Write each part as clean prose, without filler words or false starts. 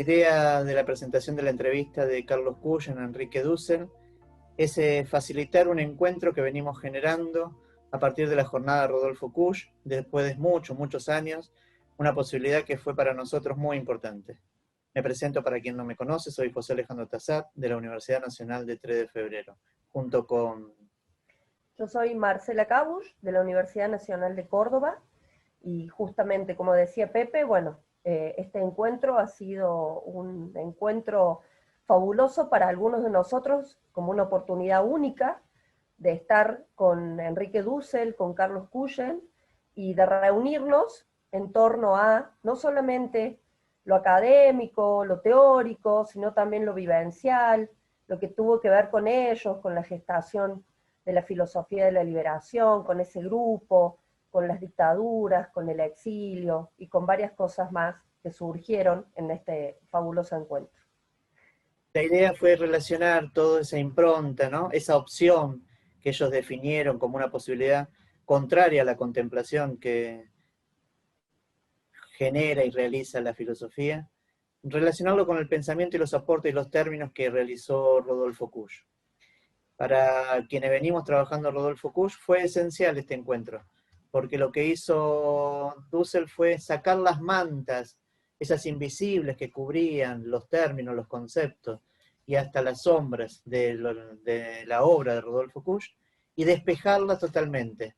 idea de la presentación de la entrevista de Carlos Cuyen a Enrique Dussel es facilitar un encuentro que venimos generando a partir de la jornada de Rodolfo Kusch, después de muchos años, una posibilidad que fue para nosotros muy importante. Me presento para quien no me conoce, soy José Alejandro Tassat, de la Universidad Nacional de 3 de Febrero, junto con... Yo soy Marcela Cabusch, de la Universidad Nacional de Córdoba, y justamente, como decía Pepe, bueno, este encuentro ha sido un encuentro fabuloso para algunos de nosotros, como una oportunidad única de estar con Enrique Dussel, con Carlos Cuyen, y de reunirnos en torno a no solamente lo académico, lo teórico, sino también lo vivencial, lo que tuvo que ver con ellos, con la gestación de la filosofía de la liberación, con ese grupo, con las dictaduras, con el exilio y con varias cosas más que surgieron en este fabuloso encuentro. La idea fue relacionar toda esa impronta, ¿no? Esa opción que ellos definieron como una posibilidad contraria a la contemplación que genera y realiza la filosofía, relacionarlo con el pensamiento y los aportes y los términos que realizó Rodolfo Kusch. Para quienes venimos trabajando Rodolfo Kusch fue esencial este encuentro, porque lo que hizo Dussel fue sacar las mantas, esas invisibles que cubrían los términos, los conceptos y hasta las sombras de la obra de Rodolfo Kusch, y despejarlas totalmente.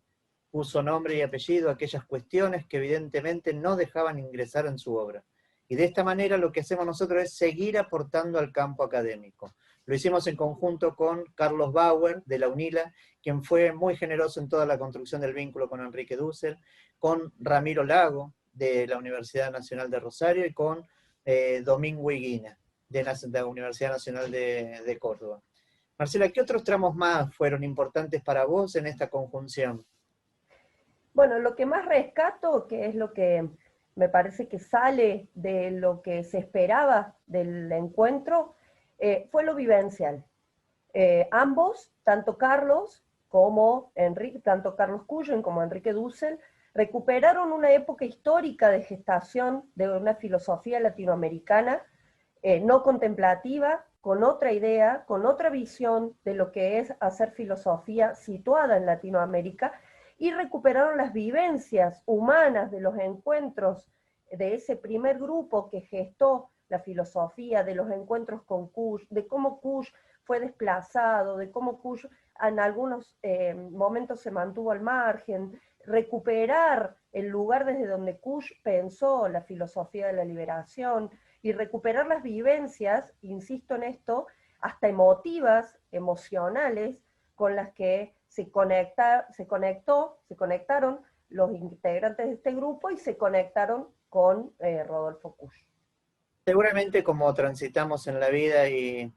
Puso nombre y apellido a aquellas cuestiones que evidentemente no dejaban ingresar en su obra. Y de esta manera lo que hacemos nosotros es seguir aportando al campo académico. Lo hicimos en conjunto con Carlos Bauer, de la UNILA, quien fue muy generoso en toda la construcción del vínculo con Enrique Dussel, con Ramiro Lago, de la Universidad Nacional de Rosario, y con Domingo Higuina, de la Universidad Nacional de Córdoba. Marcela, ¿qué otros tramos más fueron importantes para vos en esta conjunción? Bueno, lo que más rescato, que es lo que me parece que sale de lo que se esperaba del encuentro, fue lo vivencial. Ambos, tanto Carlos como Enrique, tanto Carlos Cuyen como Enrique Dussel, recuperaron una época histórica de gestación de una filosofía latinoamericana no contemplativa, con otra idea, con otra visión de lo que es hacer filosofía situada en Latinoamérica, y recuperaron las vivencias humanas de los encuentros de ese primer grupo que gestó la filosofía, de los encuentros con Kusch, de cómo Kusch fue desplazado, de cómo Kusch en algunos momentos se mantuvo al margen, recuperar el lugar desde donde Kusch pensó la filosofía de la liberación, y recuperar las vivencias, insisto en esto, hasta emotivas, emocionales, con las que se conectaron los integrantes de este grupo y se conectaron con Rodolfo Kusch. Seguramente como transitamos en la vida y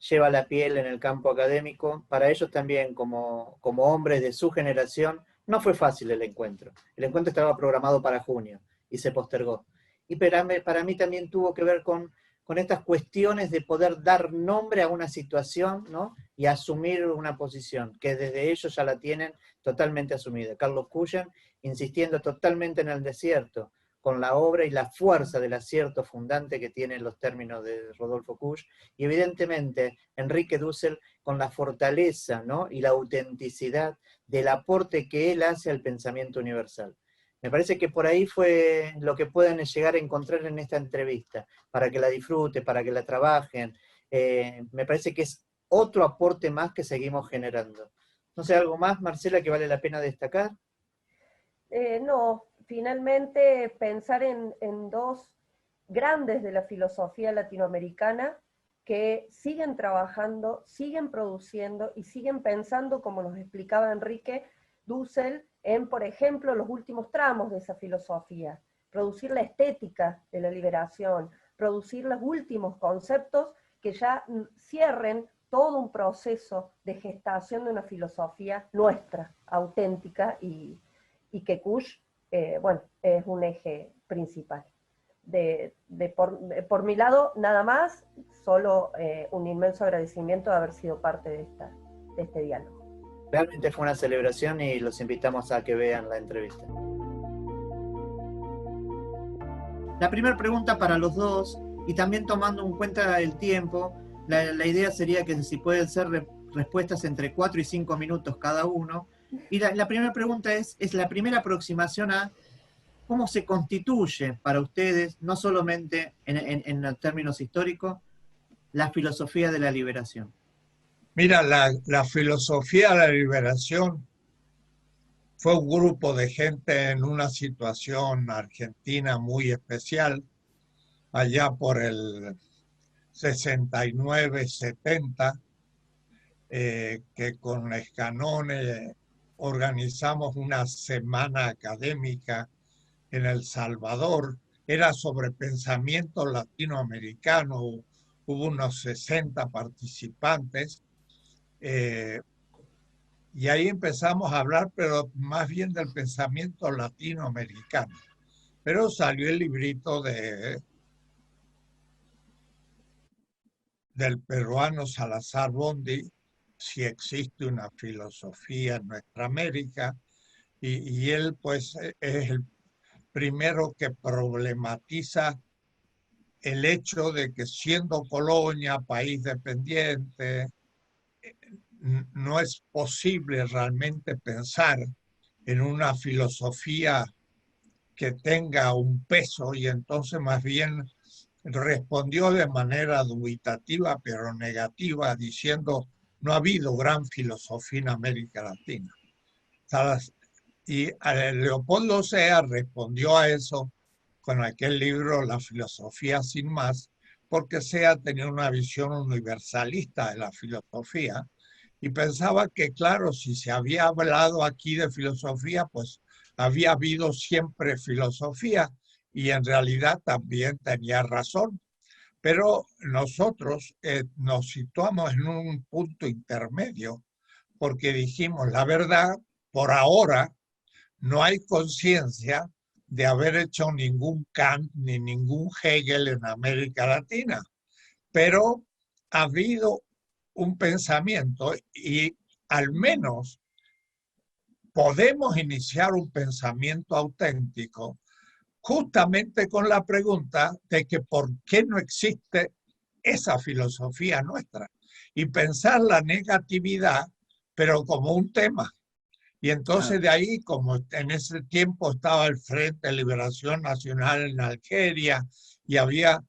lleva la piel en el campo académico, para ellos también como hombres de su generación, no fue fácil el encuentro. El encuentro estaba programado para junio y se postergó. Y para mí también tuvo que ver con estas cuestiones de poder dar nombre a una situación, ¿no? Y asumir una posición, que desde ellos ya la tienen totalmente asumida. Carlos Cuyen insistiendo totalmente en el desierto, con la obra y la fuerza del acierto fundante que tienen los términos de Rodolfo Kusch, y evidentemente Enrique Dussel con la fortaleza, ¿no? Y la autenticidad del aporte que él hace al pensamiento universal. Me parece que por ahí fue lo que pueden llegar a encontrar en esta entrevista, para que la disfruten, para que la trabajen. Me parece que es otro aporte más que seguimos generando. No sé, ¿algo más, Marcela, que vale la pena destacar? No, finalmente pensar en dos grandes de la filosofía latinoamericana que siguen trabajando, siguen produciendo y siguen pensando, como nos explicaba Enrique Dussel, en, por ejemplo, los últimos tramos de esa filosofía, producir la estética de la liberación, producir los últimos conceptos que ya cierren todo un proceso de gestación de una filosofía nuestra, auténtica, y que Kusch, bueno, es un eje principal. Por mi lado, nada más, solo un inmenso agradecimiento de haber sido parte de este diálogo. Realmente fue una celebración y los invitamos a que vean la entrevista. La primera pregunta para los dos y también tomando en cuenta el tiempo, la idea sería que si pueden ser respuestas entre 4 y 5 minutos cada uno. Y la primera pregunta es la primera aproximación a cómo se constituye para ustedes, no solamente en términos históricos, la filosofía de la liberación. Mira, la filosofía de la liberación fue un grupo de gente en una situación argentina muy especial, allá por el 69, 70, que con Escanone organizamos una semana académica en El Salvador. Era sobre pensamiento latinoamericano, hubo unos 60 participantes, y ahí empezamos a hablar, pero más bien del pensamiento latinoamericano. Pero salió el librito del peruano Salazar Bondi, Si existe una filosofía en nuestra América, y él pues es el primero que problematiza el hecho de que siendo colonia, país dependiente, no es posible realmente pensar en una filosofía que tenga un peso, y entonces más bien respondió de manera dubitativa pero negativa, diciendo no ha habido gran filosofía en América Latina. Y Leopoldo Sea respondió a eso con aquel libro La filosofía sin más, porque Sea tenía una visión universalista de la filosofía y pensaba que, claro, si se había hablado aquí de filosofía, pues había habido siempre filosofía, y en realidad también tenía razón. Pero nosotros nos situamos en un punto intermedio, porque dijimos, la verdad, por ahora no hay conciencia de haber hecho ningún Kant ni ningún Hegel en América Latina, pero ha habido un pensamiento, y al menos podemos iniciar un pensamiento auténtico justamente con la pregunta de que por qué no existe esa filosofía nuestra, y pensar la negatividad, pero como un tema. Y entonces de ahí, como en ese tiempo estaba el Frente de Liberación Nacional en Algeria y había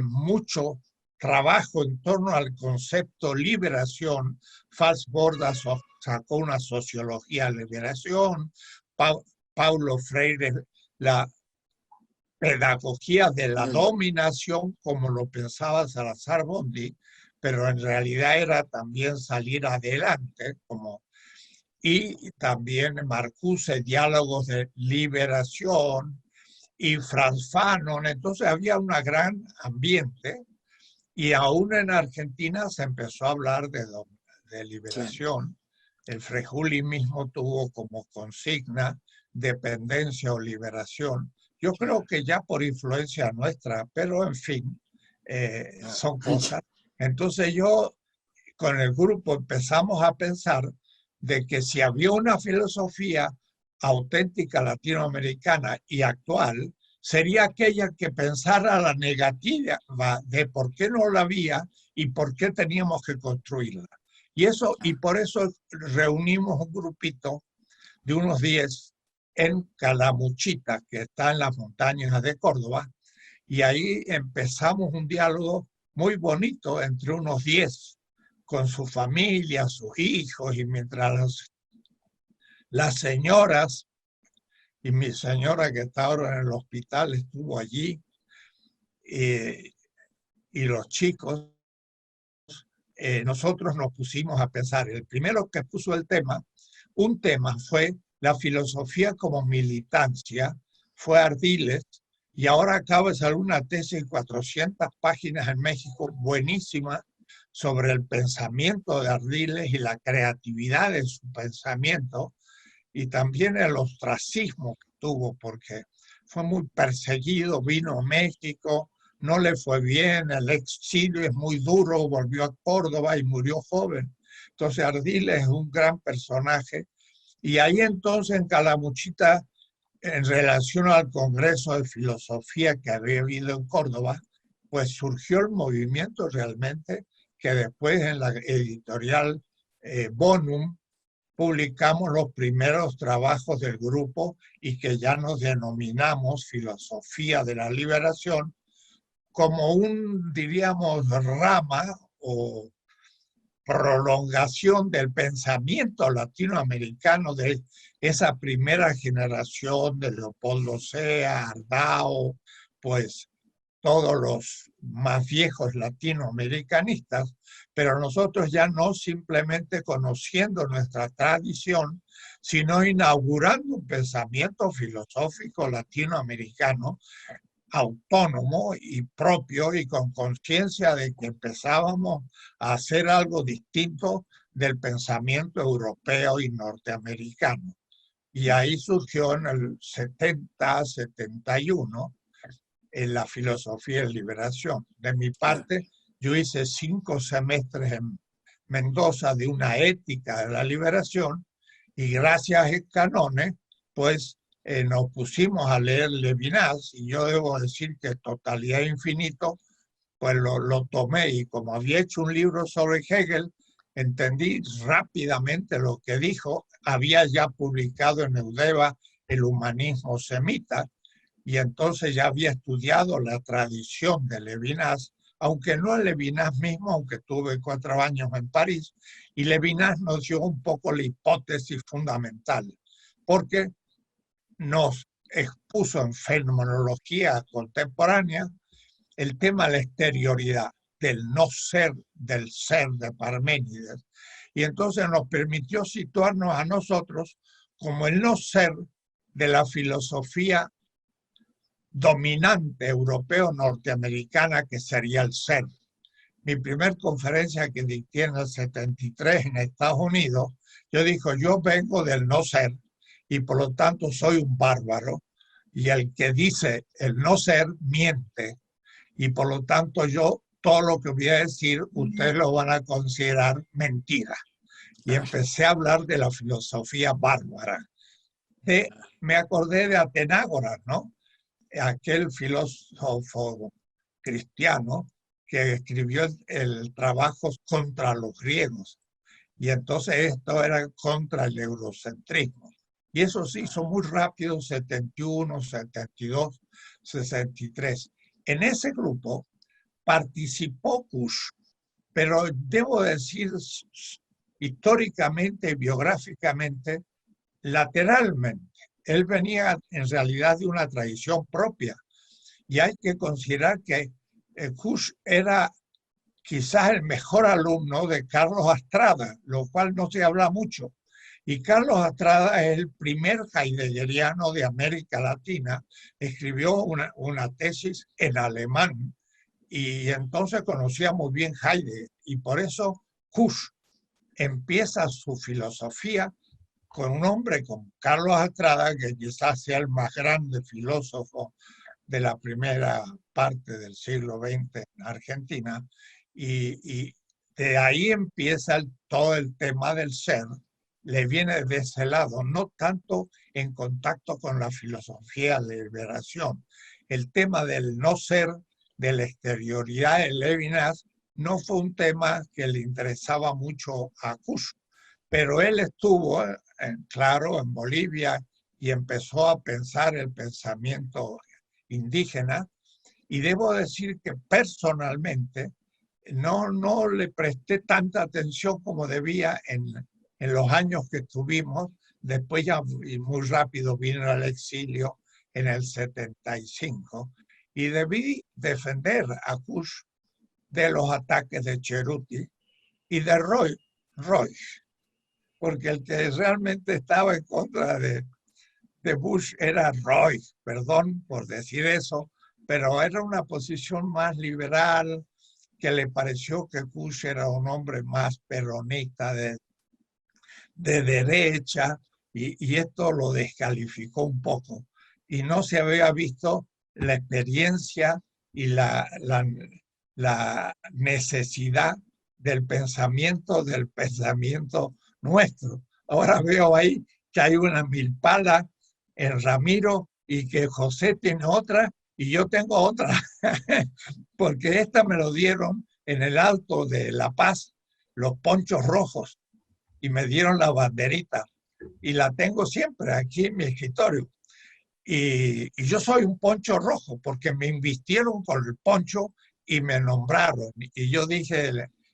mucho trabajo en torno al concepto liberación, Fals Bordas sacó una sociología de liberación, Paulo Freire la pedagogía de la dominación, como lo pensaba Salazar Bondi, pero en realidad era también salir adelante, y también Marcuse, diálogos de liberación, y Franz Fanon. Entonces había un gran ambiente, y aún en Argentina se empezó a hablar de liberación. El Frejuli mismo tuvo como consigna dependencia o liberación. Yo creo que ya por influencia nuestra, pero en fin, son cosas. Entonces yo con el grupo empezamos a pensar de que si había una filosofía auténtica latinoamericana y actual, sería aquella que pensara la negativa de por qué no la había y por qué teníamos que construirla. Y por eso reunimos un grupito de unos 10 en Calamuchita, que está en las montañas de Córdoba, y ahí empezamos un diálogo muy bonito entre unos 10 con su familia, sus hijos, y mientras las señoras, y mi señora que está ahora en el hospital estuvo allí, y los chicos, nosotros nos pusimos a pensar. El primero que puso un tema fue la filosofía como militancia, fue Ardiles, y ahora acaba de salir una tesis de 400 páginas en México, buenísima, sobre el pensamiento de Ardiles y la creatividad de su pensamiento, y también el ostracismo que tuvo, porque fue muy perseguido, vino a México, no le fue bien, el exilio es muy duro, volvió a Córdoba y murió joven. Entonces Ardiles es un gran personaje, y ahí entonces en Calamuchita, en relación al Congreso de Filosofía que había habido en Córdoba, pues surgió el movimiento realmente, que después en la editorial Bonum publicamos los primeros trabajos del grupo y que ya nos denominamos Filosofía de la Liberación, como un, diríamos, rama o prolongación del pensamiento latinoamericano de esa primera generación de Leopoldo Sea, Ardao, pues todos los más viejos latinoamericanistas, pero nosotros ya no simplemente conociendo nuestra tradición, sino inaugurando un pensamiento filosófico latinoamericano autónomo y propio y con conciencia de que empezábamos a hacer algo distinto del pensamiento europeo y norteamericano. Y ahí surgió en el 70, 71 en la filosofía de liberación. De mi parte, yo hice 5 semestres en Mendoza de una ética de la liberación y gracias a Escanones, pues nos pusimos a leer Levinas y yo debo decir que Totalidad e Infinito, pues lo tomé y como había hecho un libro sobre Hegel, entendí rápidamente lo que dijo. Había ya publicado en Eudeva El humanismo semita y entonces ya había estudiado la tradición de Levinas, aunque no Levinas mismo, aunque tuve 4 años en París, y Levinas nos dio un poco la hipótesis fundamental, porque nos expuso en fenomenología contemporánea el tema de la exterioridad, del no ser, del ser de Parménides. Y entonces nos permitió situarnos a nosotros como el no ser de la filosofía dominante europeo-norteamericana, que sería el ser. Mi primer conferencia que dicté en el 73 en Estados Unidos, yo digo, yo vengo del no ser y por lo tanto soy un bárbaro, y el que dice el no ser miente, y por lo tanto yo todo lo que voy a decir ustedes lo van a considerar mentira. Y empecé a hablar de la filosofía bárbara. Me acordé de Atenágoras, ¿no? Aquel filósofo cristiano que escribió el trabajo contra los griegos. Y entonces esto era contra el eurocentrismo. Y eso se hizo muy rápido, 71, 72, 63. En ese grupo participó Kusch, pero debo decir históricamente y biográficamente, lateralmente. Él venía en realidad de una tradición propia. Y hay que considerar que Kusch era quizás el mejor alumno de Carlos Astrada, lo cual no se habla mucho. Y Carlos Astrada es el primer heideggeriano de América Latina, escribió una tesis en alemán y entonces conocía muy bien Heidegger. Y por eso Kusch empieza su filosofía con un hombre como Carlos Astrada, que quizás sea el más grande filósofo de la primera parte del siglo XX en Argentina, y de ahí empieza todo el tema del ser, le viene de ese lado, no tanto en contacto con la filosofía de liberación. El tema del no ser, de la exterioridad de Levinas, no fue un tema que le interesaba mucho a Kusch, pero él estuvo, claro, en Bolivia y empezó a pensar el pensamiento indígena, y debo decir que personalmente no le presté tanta atención como debía en los años que estuvimos. Después ya muy rápido vino al exilio en el 75 y debí defender a Kusch de los ataques de Cerruti y de Roy, porque el que realmente estaba en contra de Bush era Roy, perdón por decir eso, pero era una posición más liberal, que le pareció que Bush era un hombre más peronista de derecha, y esto lo descalificó un poco. Y no se había visto la experiencia y la necesidad del pensamiento nuestro. Ahora veo ahí que hay una milpala en Ramiro y que José tiene otra, Y yo tengo otra, porque esta me lo dieron en el Alto de La Paz, los ponchos rojos, y me dieron la banderita. Y la tengo siempre aquí en mi escritorio. Y yo soy un poncho rojo, porque me invistieron con el poncho y me nombraron. Y yo dije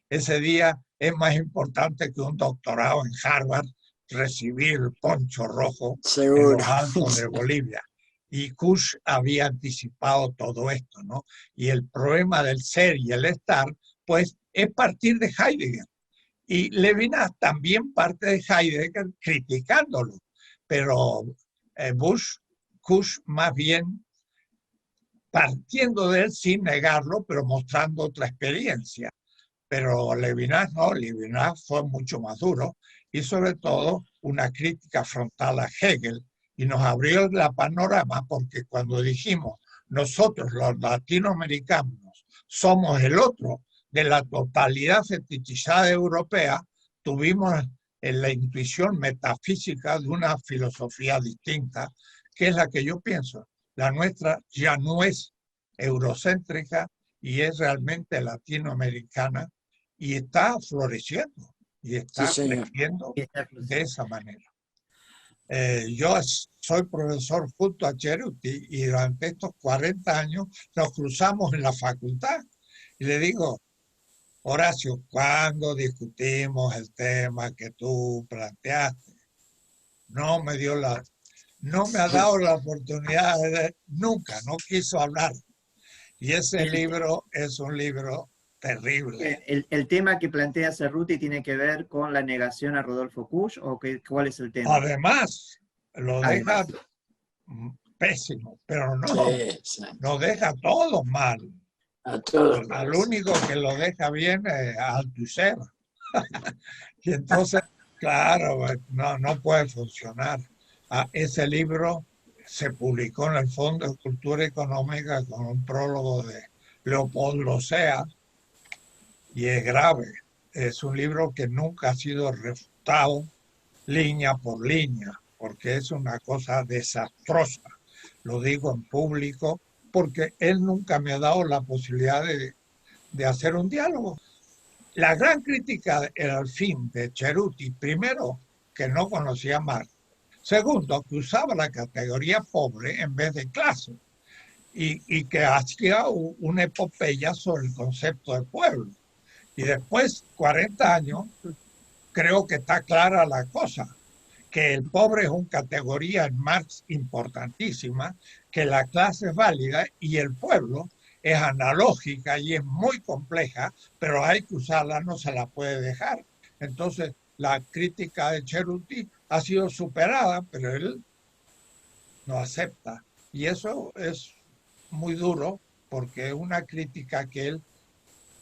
ese día, es más importante que un doctorado en Harvard recibir el poncho rojo en Seguro. los Altos de Bolivia. Y Kush había anticipado todo esto, ¿no? Y el problema del ser y el estar, pues, es partir de Heidegger. Y Levinas también parte de Heidegger criticándolo, pero Kush más bien partiendo de él sin negarlo, pero mostrando otra experiencia. Pero Levinas no, Levinas fue mucho más duro y sobre todo una crítica frontal a Hegel, y nos abrió el panorama, porque cuando dijimos nosotros los latinoamericanos somos el otro de la totalidad fetichizada europea, tuvimos la intuición metafísica de una filosofía distinta, que es la que yo pienso. La nuestra ya no es eurocéntrica y es realmente latinoamericana, y está floreciendo y está Sí, señor. creciendo de esa manera. Yo soy profesor junto a Ceruti y durante estos 40 años nos cruzamos en la facultad y le digo, Horacio, ¿cuándo discutimos el tema que tú planteaste? No me ha dado la oportunidad nunca, no quiso hablar. Y ese libro es un libro terrible. ¿El tema que plantea Cerruti tiene que ver con la negación a Rodolfo Kusch o cuál es el tema? Además, lo deja pésimo, pero no, Sí. nos deja todo mal. A todos. Al único que lo deja bien es a Althusser. Y entonces, claro, no puede funcionar. Ese libro se publicó en el Fondo de Cultura Económica con un prólogo de Leopoldo Sea, y es grave. Es un libro que nunca ha sido refutado línea por línea, porque es una cosa desastrosa. Lo digo en público porque él nunca me ha dado la posibilidad de hacer un diálogo. La gran crítica era al fin de Ceruti, primero, que no conocía a Marx. Segundo, que usaba la categoría pobre en vez de clase, y que hacía una epopeya sobre el concepto de pueblo. Y después, 40 años, creo que está clara la cosa, que el pobre es una categoría en Marx importantísima, que la clase es válida y el pueblo es analógica y es muy compleja, pero hay que usarla, no se la puede dejar. Entonces, la crítica de Ceruti ha sido superada, pero él no acepta. Y eso es muy duro, porque es una crítica que él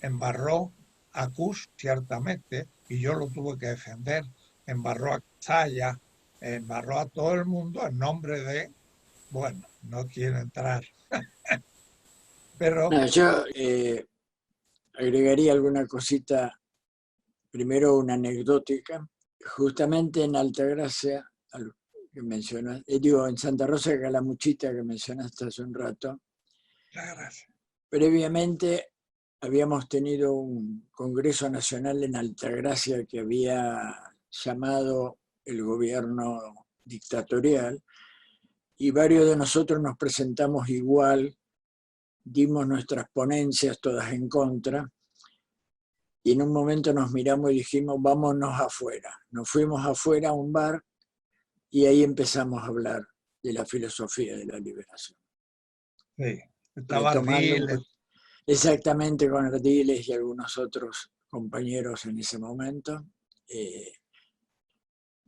embarró a Kusch, ciertamente, y yo lo tuve que defender, embarró a Saya, embarró a todo el mundo en nombre de, bueno, no quiero entrar. Pero no, yo agregaría alguna cosita, primero una anecdótica. Justamente en Altagracia, que mencionas, digo, en Santa Rosa de Calamuchita, que mencionaste hace un rato, previamente habíamos tenido un Congreso Nacional en Altagracia que había llamado el gobierno dictatorial, y varios de nosotros nos presentamos igual, dimos nuestras ponencias todas en contra, y en un momento nos miramos y dijimos, vámonos afuera. Nos fuimos afuera a un bar y ahí empezamos a hablar de la filosofía de la liberación. Sí, estaba Ardiles. Exactamente, con Ardiles y algunos otros compañeros en ese momento.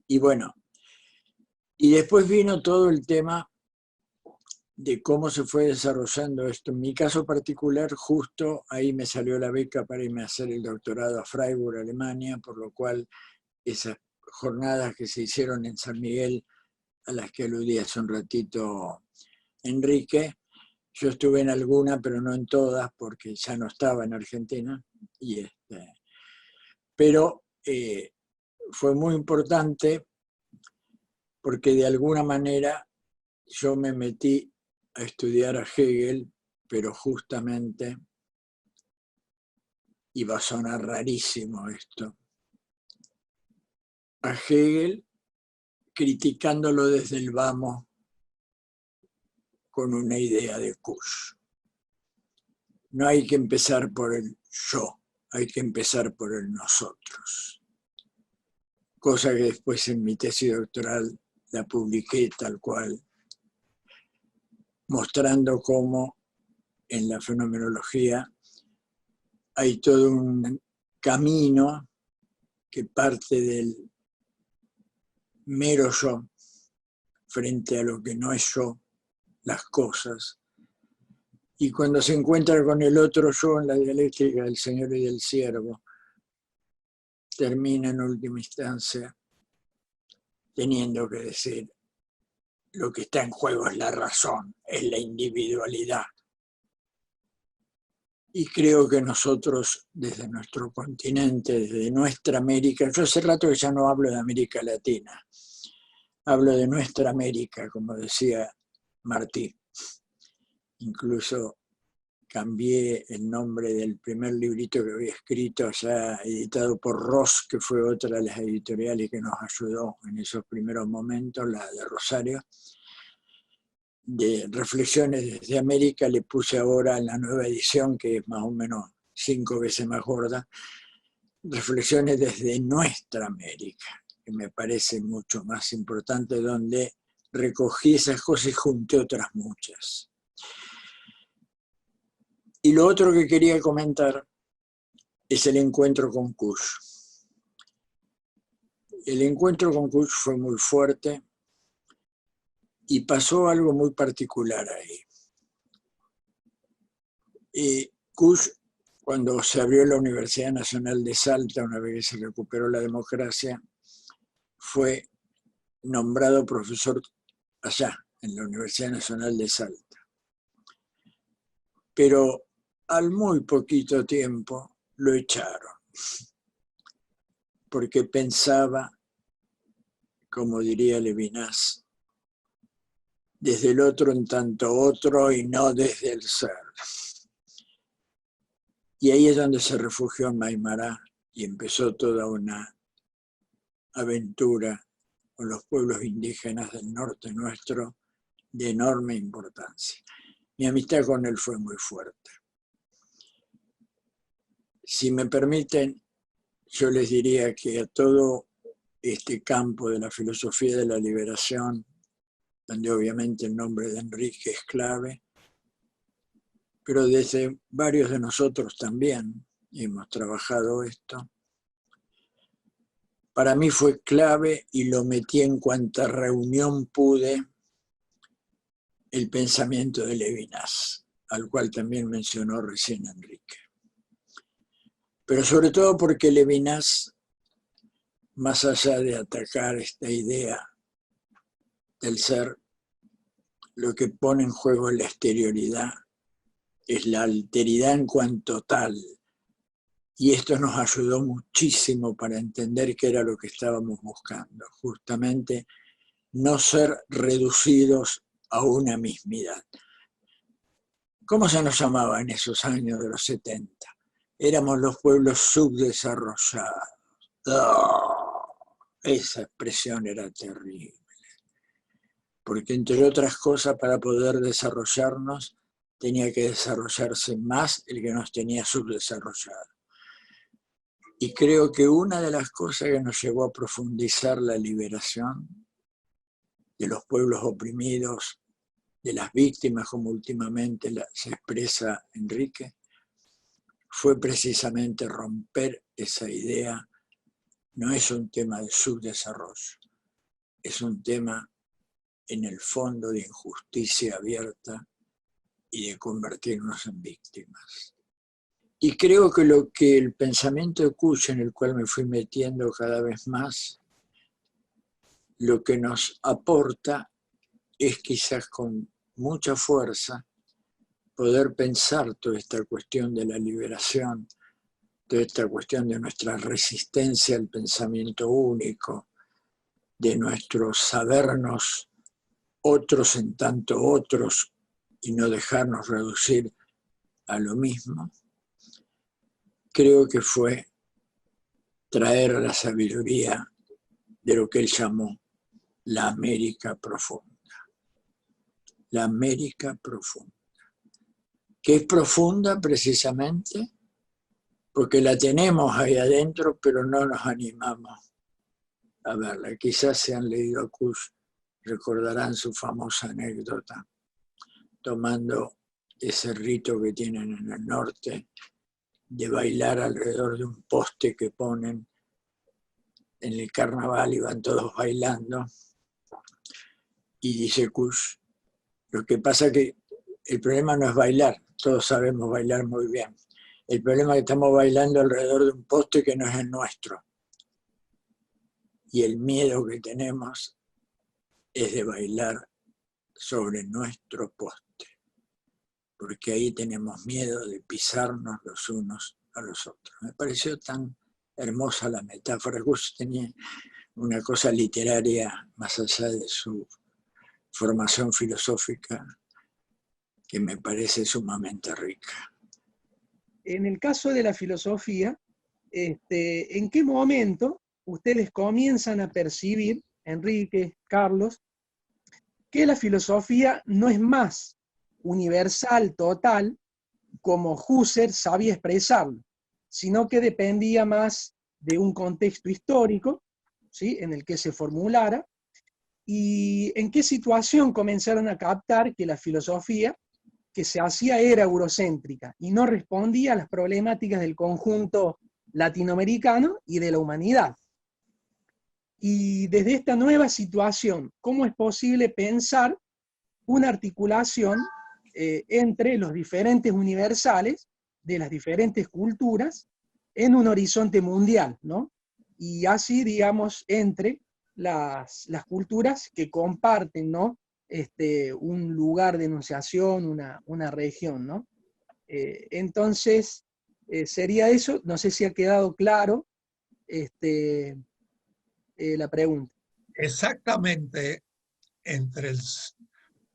Y bueno, y después vino todo el tema de cómo se fue desarrollando esto. En mi caso particular, justo ahí me salió la beca para irme a hacer el doctorado a Freiburg, Alemania, por lo cual esas jornadas que se hicieron en San Miguel, a las que aludía hace un ratito Enrique, yo estuve en alguna, pero no en todas, porque ya no estaba en Argentina. Pero fue muy importante porque de alguna manera yo me metí a estudiar a Hegel, pero justamente, y va a sonar rarísimo esto, a Hegel criticándolo desde el vamos con una idea de Kusch. No hay que empezar por el yo, hay que empezar por el nosotros. Cosa que después en mi tesis doctoral la publiqué tal cual, mostrando cómo en la fenomenología hay todo un camino que parte del mero yo frente a lo que no es yo, las cosas. Y cuando se encuentra con el otro yo en la dialéctica del Señor y del Siervo, termina en última instancia teniendo que decir: lo que está en juego es la razón, es la individualidad. Y creo que nosotros, desde nuestro continente, desde nuestra América, yo hace rato que ya no hablo de América Latina, hablo de nuestra América, como decía Martí. Incluso cambié el nombre del primer librito que había escrito, ya editado por Ross, que fue otra de las editoriales que nos ayudó en esos primeros momentos, la de Rosario. De Reflexiones desde América le puse ahora en la nueva edición, que es más o menos 5 veces más gorda, Reflexiones desde nuestra América, que me parece mucho más importante, donde recogí esas cosas y junté otras muchas. Y lo otro que quería comentar es el encuentro con Kusch. El encuentro con Kusch fue muy fuerte y pasó algo muy particular ahí. Kusch, cuando se abrió la Universidad Nacional de Salta, una vez que se recuperó la democracia, fue nombrado profesor allá, en la Universidad Nacional de Salta. Pero al muy poquito tiempo lo echaron, porque pensaba, como diría Levinas, desde el otro en tanto otro y no desde el ser. Y ahí es donde se refugió en Maimará y empezó toda una aventura con los pueblos indígenas del norte nuestro de enorme importancia. Mi amistad con él fue muy fuerte. Si me permiten, yo les diría que a todo este campo de la filosofía de la liberación, donde obviamente el nombre de Enrique es clave, pero desde varios de nosotros también hemos trabajado esto, para mí fue clave y lo metí en cuanta reunión pude, el pensamiento de Levinas, al cual también mencionó recién Enrique. Pero sobre todo porque Levinas, más allá de atacar esta idea del ser, lo que pone en juego es la exterioridad, es la alteridad en cuanto tal. Y esto nos ayudó muchísimo para entender qué era lo que estábamos buscando, justamente no ser reducidos a una mismidad. ¿Cómo se nos llamaba en esos años de los 70? Éramos los pueblos subdesarrollados. ¡Oh! Esa expresión era terrible. Porque entre otras cosas, para poder desarrollarnos, tenía que desarrollarse más el que nos tenía subdesarrollados. Y creo que una de las cosas que nos llevó a profundizar la liberación de los pueblos oprimidos, de las víctimas, como últimamente se expresa Enrique, fue precisamente romper esa idea. No es un tema de subdesarrollo, es un tema en el fondo de injusticia abierta y de convertirnos en víctimas. Y creo que lo que el pensamiento de Kusch, en el cual me fui metiendo cada vez más, lo que nos aporta es quizás con mucha fuerza poder pensar toda esta cuestión de la liberación, toda esta cuestión de nuestra resistencia al pensamiento único, de nuestro sabernos otros en tanto otros y no dejarnos reducir a lo mismo, creo que fue traer la sabiduría de lo que él llamó la América profunda. La América profunda. Que es profunda precisamente porque la tenemos ahí adentro, pero no nos animamos a verla. Quizás si han leído a Kush, recordarán su famosa anécdota, tomando ese rito que tienen en el norte de bailar alrededor de un poste que ponen en el carnaval y van todos bailando. Y dice Kush, lo que pasa es que el problema no es bailar, todos sabemos bailar muy bien. El problema es que estamos bailando alrededor de un poste que no es el nuestro. Y el miedo que tenemos es de bailar sobre nuestro poste, porque ahí tenemos miedo de pisarnos los unos a los otros. Me pareció tan hermosa la metáfora. Kush tenía una cosa literaria más allá de su formación filosófica que me parece sumamente rica. En el caso de la filosofía, ¿en qué momento ustedes comienzan a percibir, Enrique, Carlos, que la filosofía no es más universal, total, como Husserl sabía expresarlo, sino que dependía más de un contexto histórico, ¿sí?, en el que se formulara? ¿Y en qué situación comenzaron a captar que la filosofía que se hacía era eurocéntrica y no respondía a las problemáticas del conjunto latinoamericano y de la humanidad? Y desde esta nueva situación, ¿cómo es posible pensar una articulación entre los diferentes universales de las diferentes culturas en un horizonte mundial, ¿no? Y así, digamos, entre las culturas que comparten, ¿no?, un lugar de enunciación, una región, ¿no? Entonces, sería eso. No sé si ha quedado claro la pregunta. Exactamente entre el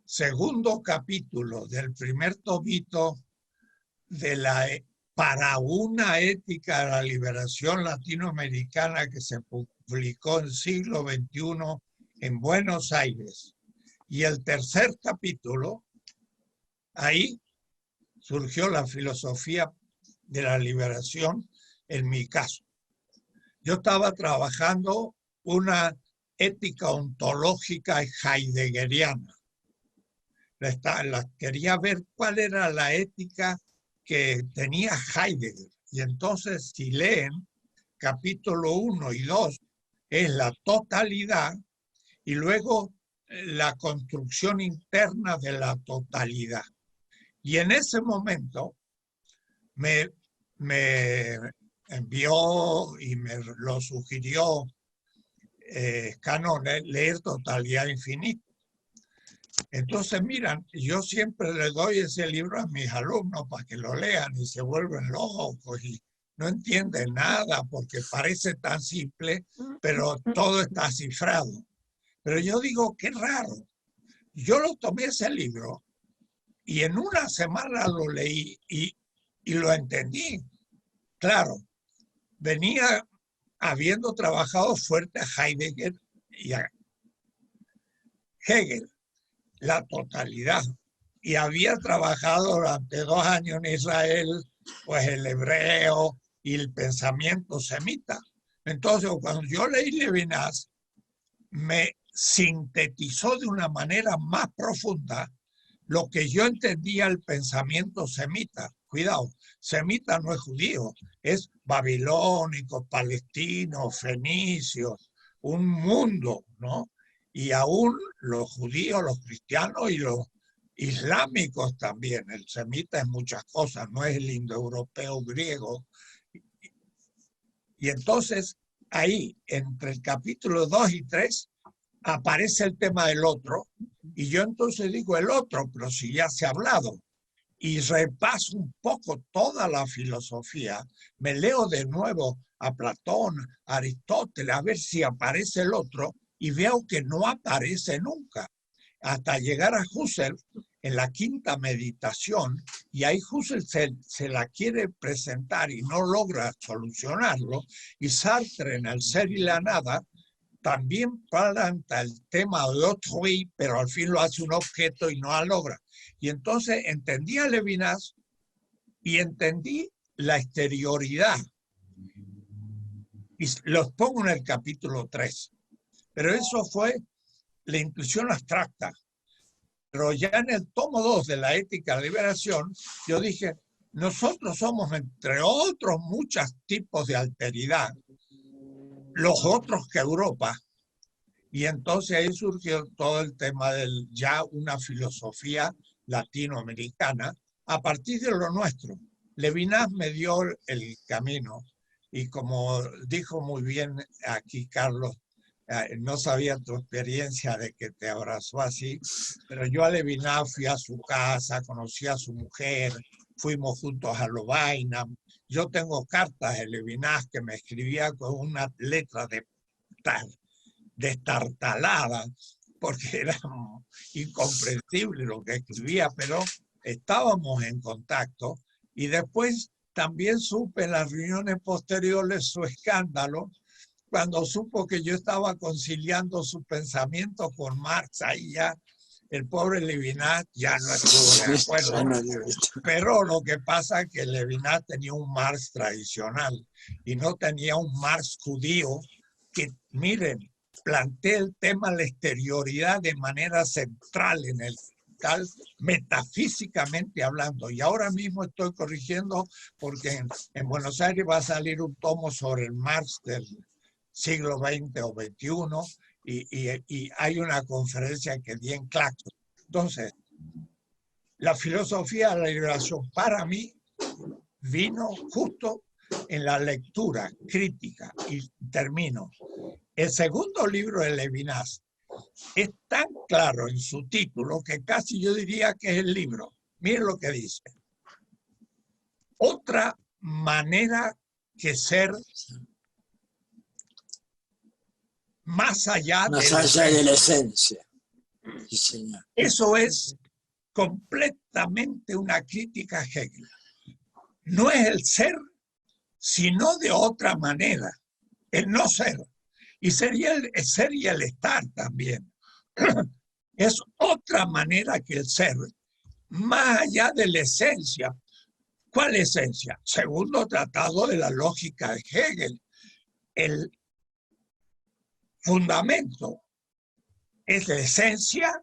segundo capítulo del primer tomito de para una ética de la liberación latinoamericana que se publicó en el siglo XXI en Buenos Aires, y el tercer capítulo, ahí surgió la filosofía de la liberación en mi caso. Yo estaba trabajando una ética ontológica heideggeriana. Quería ver cuál era la ética que tenía Heidegger. Y entonces, si leen, capítulo 1 y 2 es la totalidad, y luego la construcción interna de la totalidad. Y en ese momento me envió y me lo sugirió Canon, leer Totalidad Infinita. Entonces, miran, yo siempre le doy ese libro a mis alumnos para que lo lean y se vuelven locos y no entienden nada porque parece tan simple, pero todo está cifrado. Pero yo digo, qué raro. Yo lo tomé ese libro y en una semana lo leí y lo entendí. Claro, venía habiendo trabajado fuerte a Heidegger y a Hegel, la totalidad. Y había trabajado durante 2 años en Israel, pues el hebreo y el pensamiento semita. Entonces, cuando yo leí Levinas, me sintetizó de una manera más profunda lo que yo entendía el pensamiento semita. Cuidado, semita no es judío, es babilónico, palestino, fenicio, un mundo, ¿no? Y aún los judíos, los cristianos y los islámicos también. El semita es muchas cosas, no es el indoeuropeo griego. Y entonces, ahí, entre el capítulo 2 y 3, aparece el tema del otro, y yo entonces digo el otro, pero si ya se ha hablado, y repaso un poco toda la filosofía, me leo de nuevo a Platón, a Aristóteles, a ver si aparece el otro, y veo que no aparece nunca, hasta llegar a Husserl, en la quinta meditación, y ahí Husserl se la quiere presentar y no logra solucionarlo, y Sartre en El ser y la nada también planta el tema de autrui, pero al fin lo hace un objeto y no lo logra. Y entonces entendí a Levinas y entendí la exterioridad. Y los pongo en el capítulo 3. Pero eso fue la intuición abstracta. Pero ya en el tomo 2 de la Ética de la Liberación, yo dije, nosotros somos, entre otros muchos tipos de alteridad, los otros que Europa. Y entonces ahí surgió todo el tema del ya una filosofía latinoamericana a partir de lo nuestro. Levinas me dio el camino y como dijo muy bien aquí Carlos, no sabía tu experiencia de que te abrazó así, pero yo a Levinas fui a su casa, conocí a su mujer, fuimos juntos a Lovaina. Yo tengo cartas de Levinas que me escribía con una letra destartalada, porque era incomprensible lo que escribía, pero estábamos en contacto. Y después también supe en las reuniones posteriores su escándalo, cuando supo que yo estaba conciliando su pensamiento con Marx. Ahí ya el pobre Levinas ya no estuvo de acuerdo. Pero lo que pasa es que Levinas tenía un Marx tradicional y no tenía un Marx judío que, miren, plantea el tema de la exterioridad de manera central en el tal, metafísicamente hablando. Y ahora mismo estoy corrigiendo porque en Buenos Aires va a salir un tomo sobre el Marx del siglo XX o XXI y hay una conferencia que di en Claxon. Entonces, la filosofía de la liberación para mí vino justo en la lectura crítica, y termino. El segundo libro de Levinas es tan claro en su título que casi yo diría que es el libro. Miren lo que dice. Otra manera que ser más allá de la esencia. Sí, señor. Eso es completamente una crítica a Hegel. No es el ser, sino de otra manera, el no ser. Y sería el ser y el estar también. Es otra manera que el ser, más allá de la esencia. ¿Cuál esencia? Segundo tratado de la lógica de Hegel. El fundamento es la esencia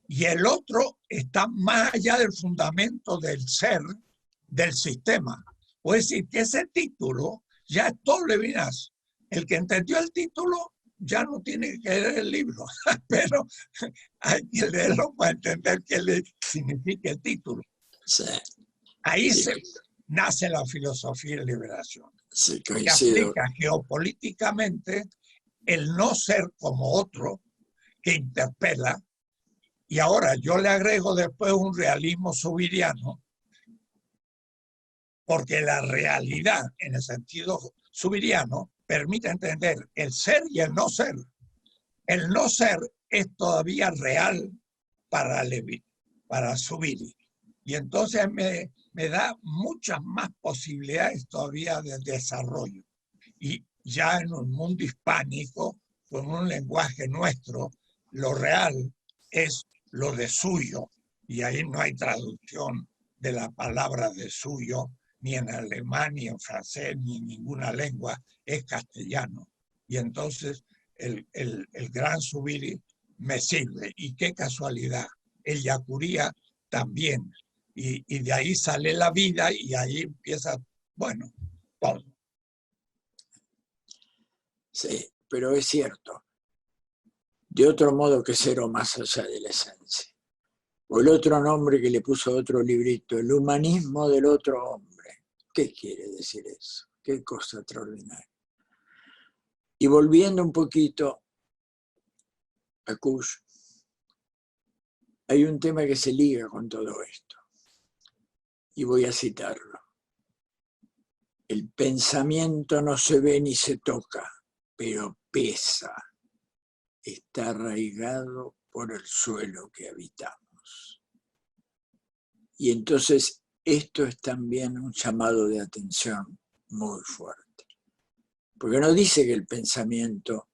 y el otro está más allá del fundamento del ser, del sistema. O es decir, que ese título ya es todo Levinas. El que entendió el título ya no tiene que leer el libro, pero hay que leerlo para entender qué significa el título. Sí. Ahí nace la filosofía de liberación, sí, que aplica geopolíticamente el no ser como otro que interpela. Y ahora yo le agrego después un realismo subiriano, porque la realidad en el sentido subiriano permite entender el ser y el no ser. El no ser es todavía real para Zubiri. Y entonces me da muchas más posibilidades todavía de desarrollo. Y ya en un mundo hispánico, con un lenguaje nuestro, lo real es lo de suyo. Y ahí no hay traducción de la palabra de suyo, ni en alemán, ni en francés, ni en ninguna lengua, es castellano. Y entonces el gran Zubiri me sirve. Y qué casualidad, el Yacuría también. Y de ahí sale la vida y ahí empieza, bueno, todo. Sí, pero es cierto. De otro modo que ser o más allá de la esencia. O el otro nombre que le puso otro librito, el humanismo del otro hombre. ¿Qué quiere decir eso? Qué cosa extraordinaria. Y volviendo un poquito a Kusch, hay un tema que se liga con todo esto. Y voy a citarlo. El pensamiento no se ve ni se toca, pero pesa. Está arraigado por el suelo que habitamos. Y entonces esto es también un llamado de atención muy fuerte. Porque no dice que el pensamiento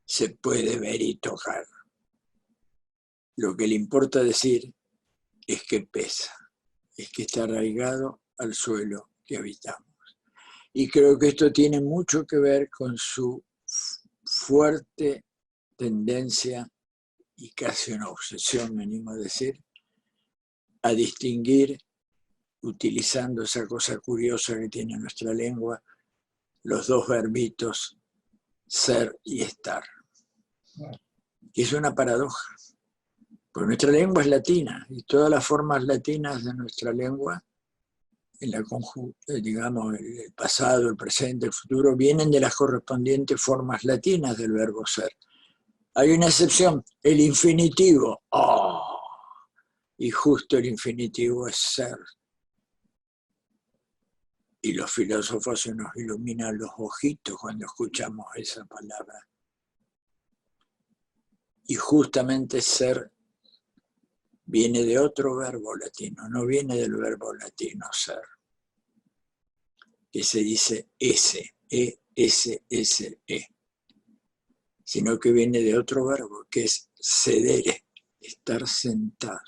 se puede ver y tocar. Lo que le importa decir es que pesa, es que está arraigado al suelo que habitamos. Y creo que esto tiene mucho que ver con su fuerte tendencia, y casi una obsesión, me animo a decir, a distinguir, utilizando esa cosa curiosa que tiene nuestra lengua, los dos verbitos ser y estar. Y es una paradoja, porque nuestra lengua es latina, y todas las formas latinas de nuestra lengua, en la digamos, el pasado, el presente, el futuro, vienen de las correspondientes formas latinas del verbo ser. Hay una excepción, el infinitivo. ¡Oh! Y justo el infinitivo es ser. Y los filósofos se nos iluminan los ojitos cuando escuchamos esa palabra. Y justamente ser viene de otro verbo latino, no viene del verbo latino ser, que se dice ese, E-S-S-E, sino que viene de otro verbo, que es sedere, estar sentado.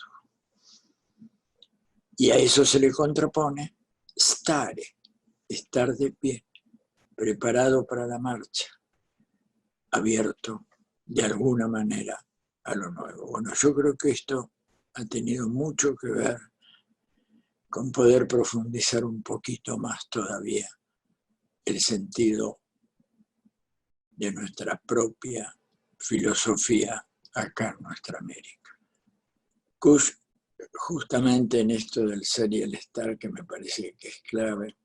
Y a eso se le contrapone stare, estar de pie, preparado para la marcha, abierto de alguna manera a lo nuevo. Bueno, yo creo que esto ha tenido mucho que ver con poder profundizar un poquito más todavía el sentido de nuestra propia filosofía acá en nuestra América. Kush, justamente en esto del ser y el estar, que me parece que es clave,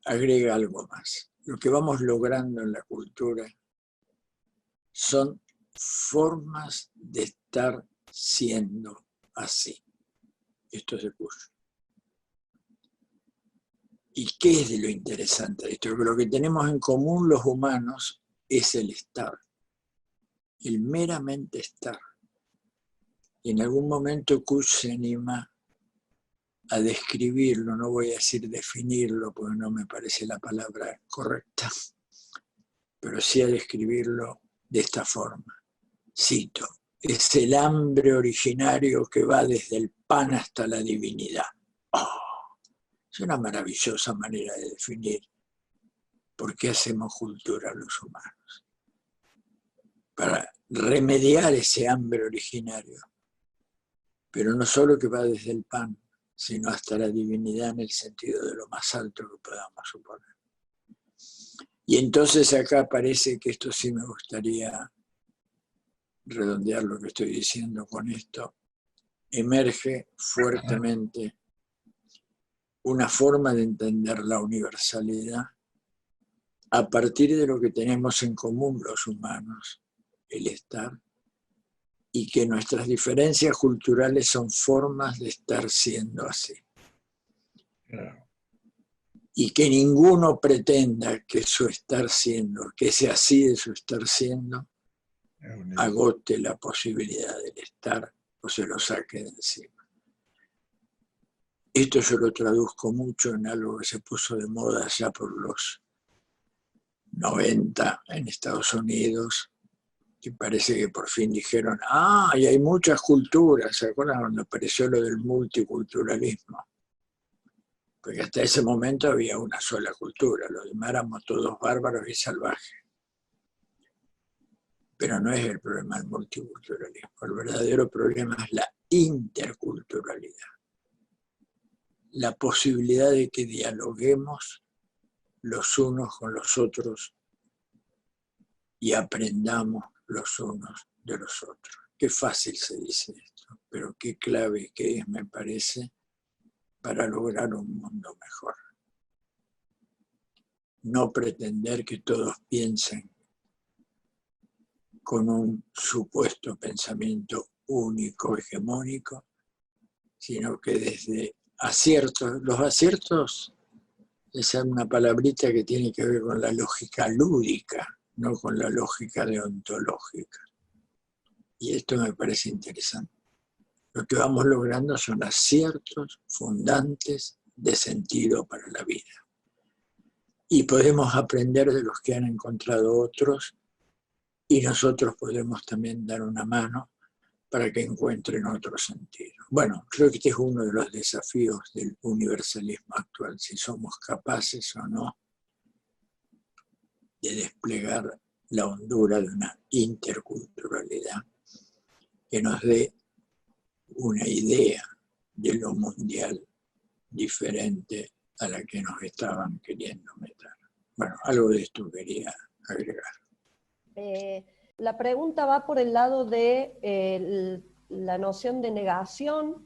agrega algo más. Lo que vamos logrando en la cultura son formas de estar siendo así. Esto es de Kush. ¿Y qué es de lo interesante de esto? Que lo que tenemos en común los humanos es el estar, el meramente estar. Y en algún momento Kush se anima a describirlo, no voy a decir definirlo porque no me parece la palabra correcta, pero sí a describirlo de esta forma. Cito, es el hambre originario que va desde el pan hasta la divinidad. ¡Oh! Es una maravillosa manera de definir por qué hacemos cultura los humanos. Para remediar ese hambre originario, pero no solo que va desde el pan, sino hasta la divinidad en el sentido de lo más alto que podamos suponer. Y entonces acá parece que esto sí me gustaría redondear lo que estoy diciendo con esto, emerge fuertemente una forma de entender la universalidad a partir de lo que tenemos en común los humanos, el estar, y que nuestras diferencias culturales son formas de estar siendo así. Claro. Y que ninguno pretenda que su estar siendo, que ese así de su estar siendo, agote la posibilidad del estar o se lo saque de encima. Esto yo lo traduzco mucho en algo que se puso de moda ya por los 90 en Estados Unidos, que parece que por fin dijeron, y hay muchas culturas. ¿Se acuerdan cuando apareció lo del multiculturalismo? Porque hasta ese momento había una sola cultura, los demás éramos todos bárbaros y salvajes. Pero no es el problema del multiculturalismo, el verdadero problema es la interculturalidad. La posibilidad de que dialoguemos los unos con los otros y aprendamos los unos de los otros. Qué fácil se dice esto, pero qué clave que es, me parece, para lograr un mundo mejor. No pretender que todos piensen con un supuesto pensamiento único, hegemónico, sino que desde aciertos, los aciertos es una palabrita que tiene que ver con la lógica lúdica, no con la lógica deontológica. Y esto me parece interesante. Lo que vamos logrando son aciertos fundantes de sentido para la vida. Y podemos aprender de los que han encontrado otros, y nosotros podemos también dar una mano para que encuentren otro sentido. Bueno, creo que este es uno de los desafíos del universalismo actual, si somos capaces o no de desplegar la hondura de una interculturalidad que nos dé una idea de lo mundial diferente a la que nos estaban queriendo meter. Bueno, algo de esto quería agregar. La pregunta va por el lado de la noción de negación,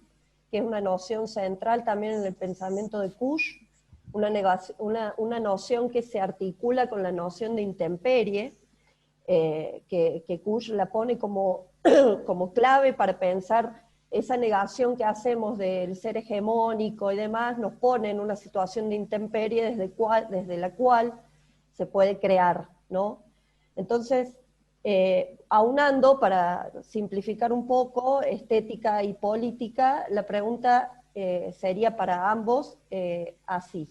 que es una noción central también en el pensamiento de Kusch, una noción que se articula con la noción de intemperie, que Kusch la pone como, como clave para pensar esa negación que hacemos del ser hegemónico y demás, nos pone en una situación de intemperie desde la cual se puede crear, ¿no? Entonces, aunando, para simplificar un poco, estética y política, la pregunta sería para ambos así.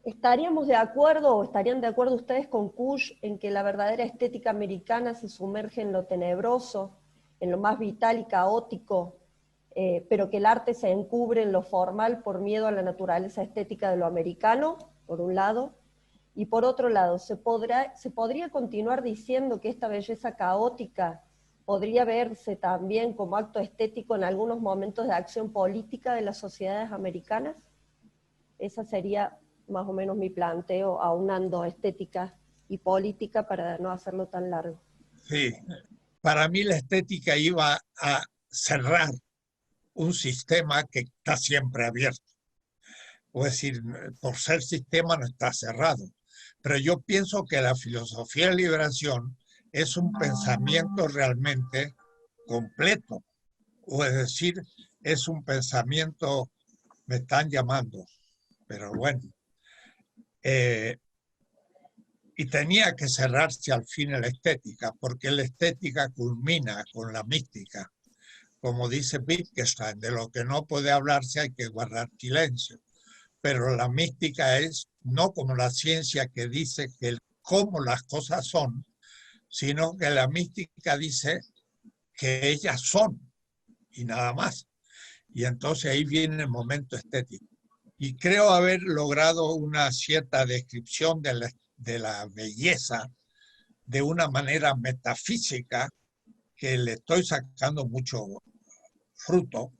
¿Estaríamos de acuerdo o estarían de acuerdo ustedes con Kusch en que la verdadera estética americana se sumerge en lo tenebroso, en lo más vital y caótico, pero que el arte se encubre en lo formal por miedo a la naturaleza estética de lo americano, por un lado? Y por otro lado, ¿se podría continuar diciendo que esta belleza caótica podría verse también como acto estético en algunos momentos de acción política de las sociedades americanas? Esa sería más o menos mi planteo, aunando estética y política para no hacerlo tan largo. Sí, para mí la estética iba a cerrar un sistema que está siempre abierto. Es decir, por ser sistema no está cerrado. Pero yo pienso que la filosofía de liberación es un pensamiento realmente completo. O es decir, es un pensamiento, me están llamando, pero bueno. Y tenía que cerrarse al fin en la estética, porque la estética culmina con la mística. Como dice Wittgenstein, de lo que no puede hablarse hay que guardar silencio. Pero la mística es no como la ciencia que dice que cómo las cosas son, sino que la mística dice que ellas son y nada más. Y entonces ahí viene el momento estético. Y creo haber logrado una cierta descripción de la belleza de una manera metafísica que le estoy sacando mucho fruto,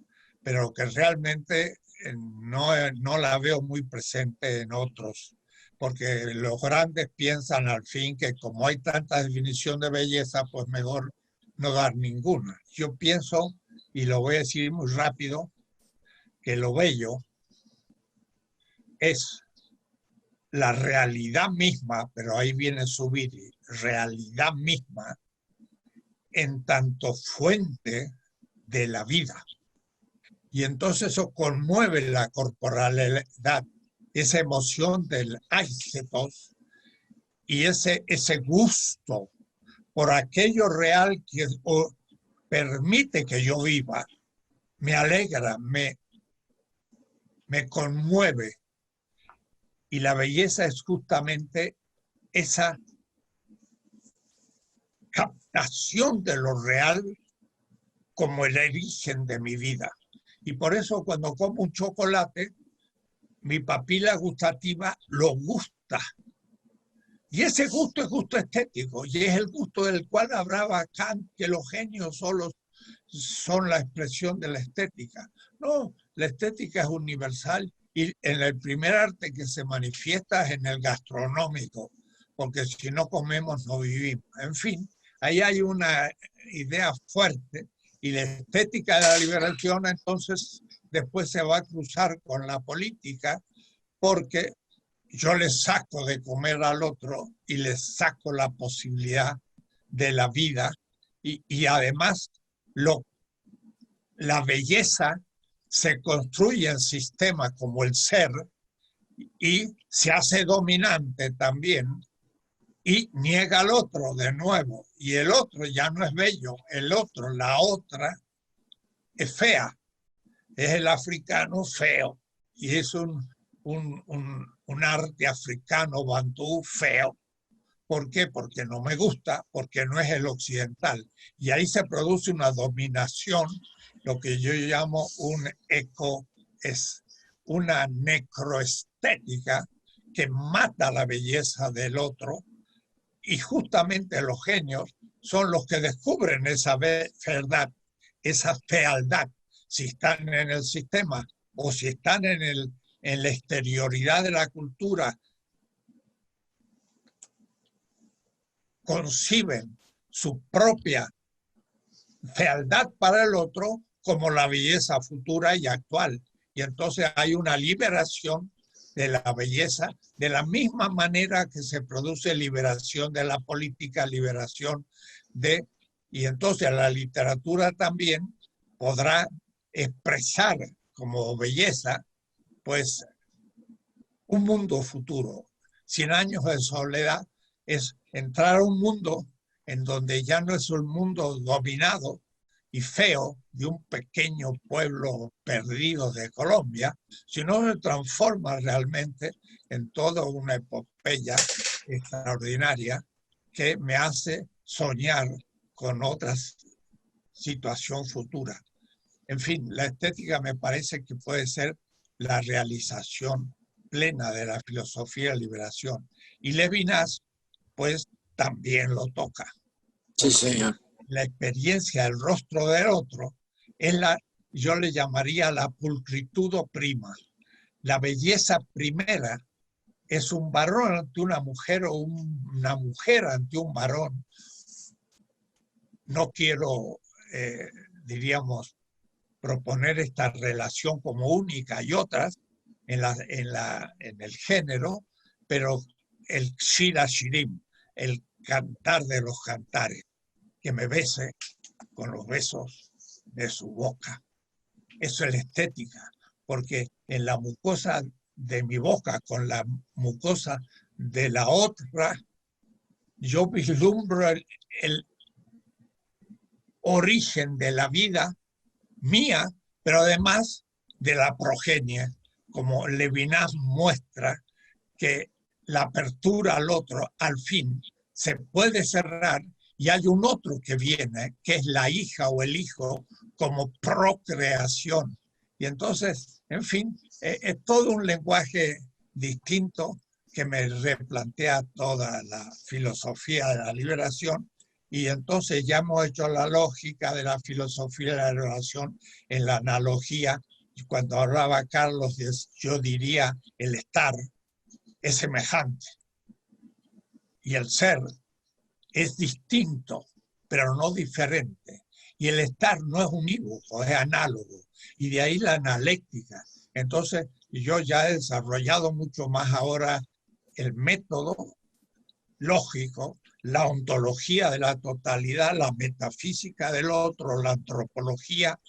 pero que realmente no la veo muy presente en otros, porque los grandes piensan al fin que como hay tanta definición de belleza, pues mejor no dar ninguna. Yo pienso, y lo voy a decir muy rápido, que lo bello es la realidad misma, pero ahí viene subir, realidad misma, en tanto fuente de la vida. Y entonces eso conmueve la corporalidad, esa emoción del aicetos y ese gusto por aquello real que permite que yo viva, me alegra, me conmueve. Y la belleza es justamente esa captación de lo real como el origen de mi vida. Y por eso cuando como un chocolate, mi papila gustativa lo gusta. Y ese gusto es gusto estético, y es el gusto del cual hablaba Kant, que los genios solo son la expresión de la estética. No, la estética es universal, y en el primer arte que se manifiesta es en el gastronómico, porque si no comemos no vivimos. En fin, ahí hay una idea fuerte, y la estética de la liberación entonces después se va a cruzar con la política, porque yo le saco de comer al otro y le saco la posibilidad de la vida, y además la belleza se construye en sistemas como el ser y se hace dominante también y niega al otro de nuevo. y el otro ya no es bello, el otro, la otra, es fea, es el africano feo, y es un arte africano bantú feo. ¿Por qué? Porque no me gusta, porque no es el occidental. Y ahí se produce una dominación, lo que yo llamo es una necroestética que mata la belleza del otro, y justamente los genios son los que descubren esa verdad, esa fealdad, si están en el sistema o si están en la exterioridad de la cultura. Conciben su propia fealdad para el otro como la belleza futura y actual. Y entonces hay una liberación de la belleza, de la misma manera que se produce liberación de la política, liberación de... Y entonces la literatura también podrá expresar como belleza, pues, un mundo futuro. 100 años de soledad es entrar a un mundo en donde ya no es un mundo dominado y feo de un pequeño pueblo perdido de Colombia, sino se transforma realmente en toda una epopeya extraordinaria que me hace soñar con otra situación futura. En fin, la estética me parece que puede ser la realización plena de la filosofía de la liberación. Y Levinas, pues, también lo toca. Sí, señor. La experiencia del rostro del otro es yo le llamaría la pulcritudo prima. La belleza primera es un varón ante una mujer o una mujer ante un varón. No quiero, diríamos, proponer esta relación como única y otras en el género, pero el Shira Shirim, el cantar de los cantares, que me bese con los besos de su boca. Eso es la estética, porque en la mucosa de mi boca con la mucosa de la otra, yo vislumbro el origen de la vida mía, pero además de la progenie, como Levinas muestra que la apertura al otro al fin se puede cerrar y hay un otro que viene, que es la hija o el hijo, como procreación. Y entonces, en fin, es todo un lenguaje distinto que me replantea toda la filosofía de la liberación. Y entonces ya hemos hecho la lógica de la filosofía de la liberación en la analogía. Y cuando hablaba Carlos, yo diría el estar es semejante y el ser es distinto, pero no diferente. Y el estar no es unívoco, es análogo. Y de ahí la analéctica. Entonces, yo ya he desarrollado mucho más ahora el método lógico, la ontología de la totalidad, la metafísica del otro, la antropología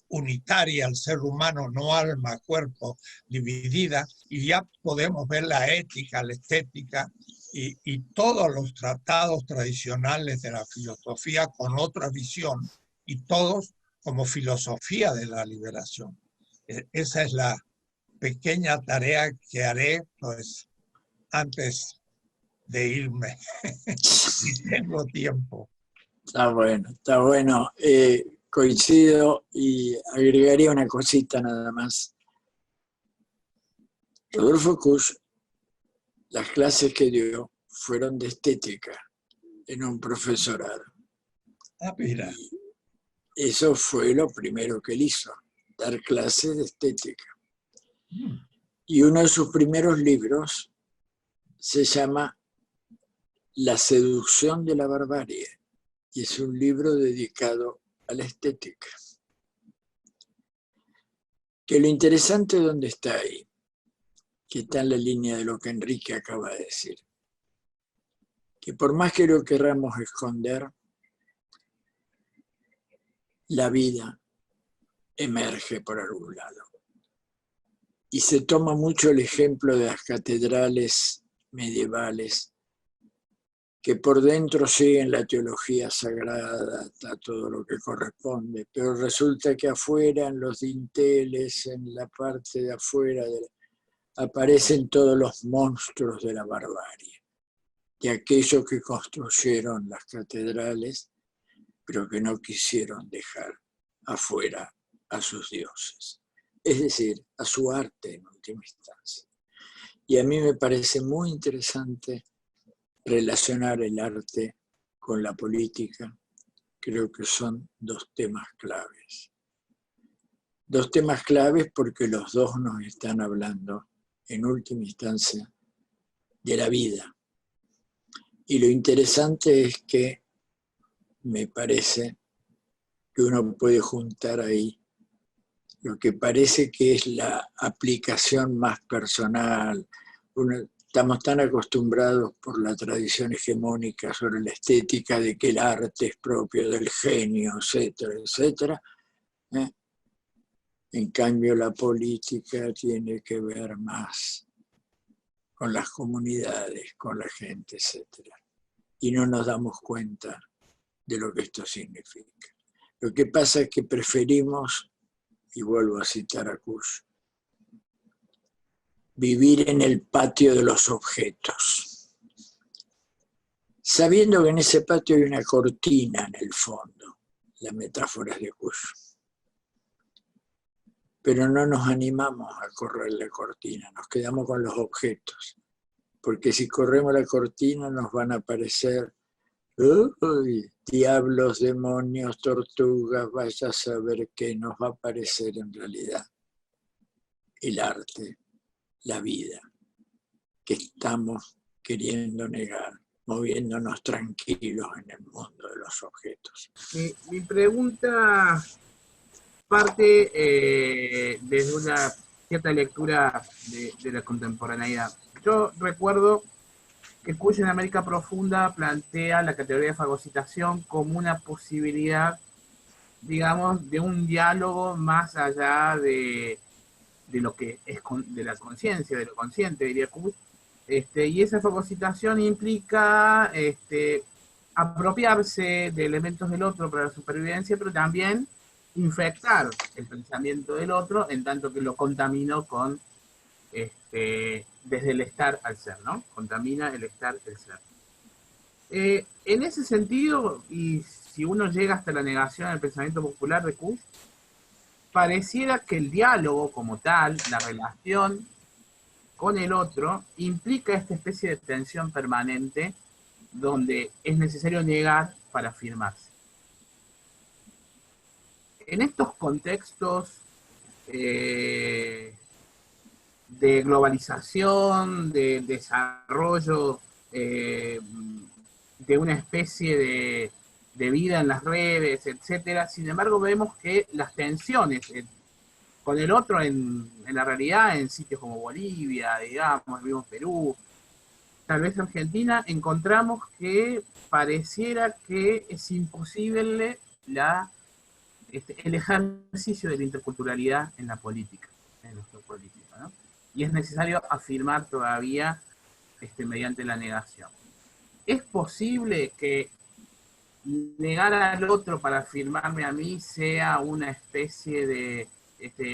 unitaria al ser humano, no alma, cuerpo, dividida, y ya podemos ver la ética, la estética y todos los tratados tradicionales de la filosofía con otra visión, y todos como filosofía de la liberación. Esa es la pequeña tarea que haré, pues, antes de irme, si tengo tiempo. Está bueno, está bueno. Coincido y agregaría una cosita nada más. Rodolfo Kusch, las clases que dio fueron de estética en un profesorado. Ah, mira. Y eso fue lo primero que él hizo, dar clases de estética. Y uno de sus primeros libros se llama La seducción de la barbarie, y es un libro dedicado a la estética. Que lo interesante dónde está ahí, que está en la línea de lo que Enrique acaba de decir, que por más que lo querramos esconder, la vida emerge por algún lado. Y se toma mucho el ejemplo de las catedrales medievales que por dentro siguen la teología sagrada, está todo lo que corresponde, pero resulta que afuera, en los dinteles, en la parte de afuera, aparecen todos los monstruos de la barbarie, de aquellos que construyeron las catedrales, pero que no quisieron dejar afuera a sus dioses, es decir, a su arte en última instancia. Y a mí me parece muy interesante relacionar el arte con la política. Creo que son dos temas claves. Dos temas claves porque los dos nos están hablando, en última instancia, de la vida. Y lo interesante es que me parece que uno puede juntar ahí lo que parece que es la aplicación más personal. Estamos tan acostumbrados por la tradición hegemónica sobre la estética de que el arte es propio del genio, etcétera, etcétera. En cambio, la política tiene que ver más con las comunidades, con la gente, etcétera. Y no nos damos cuenta de lo que esto significa. Lo que pasa es que preferimos, y vuelvo a citar a Kusch, vivir en el patio de los objetos, sabiendo que en ese patio hay una cortina en el fondo, la metáfora es de Kusch. Pero no nos animamos a correr la cortina, nos quedamos con los objetos, porque si corremos la cortina nos van a aparecer diablos, demonios, tortugas, vaya a saber qué nos va a aparecer en realidad. El arte, la vida, que estamos queriendo negar, moviéndonos tranquilos en el mundo de los objetos. Mi pregunta parte desde una cierta lectura de la contemporaneidad. Yo recuerdo que Kusch en América Profunda plantea la categoría de fagocitación como una posibilidad, digamos, de un diálogo más allá de lo que es de la conciencia, de lo consciente, diría Kusch. Y esa fagocitación implica apropiarse de elementos del otro para la supervivencia, pero también infectar el pensamiento del otro en tanto que lo contaminó con desde el estar al ser, ¿no? Contamina el estar, el ser. En ese sentido, y si uno llega hasta la negación del pensamiento popular de Kusch, pareciera que el diálogo como tal, la relación con el otro, implica esta especie de tensión permanente donde es necesario negar para afirmarse. En estos contextos de globalización, de desarrollo de una especie de vida en las redes, etcétera. Sin embargo, vemos que las tensiones con el otro en la realidad, en sitios como Bolivia, digamos, vimos Perú, tal vez Argentina, encontramos que pareciera que es imposible el ejercicio de la interculturalidad en la política, en nuestra política, ¿no? Y es necesario afirmar todavía mediante la negación. ¿Es posible que negar al otro para afirmarme a mí sea una especie de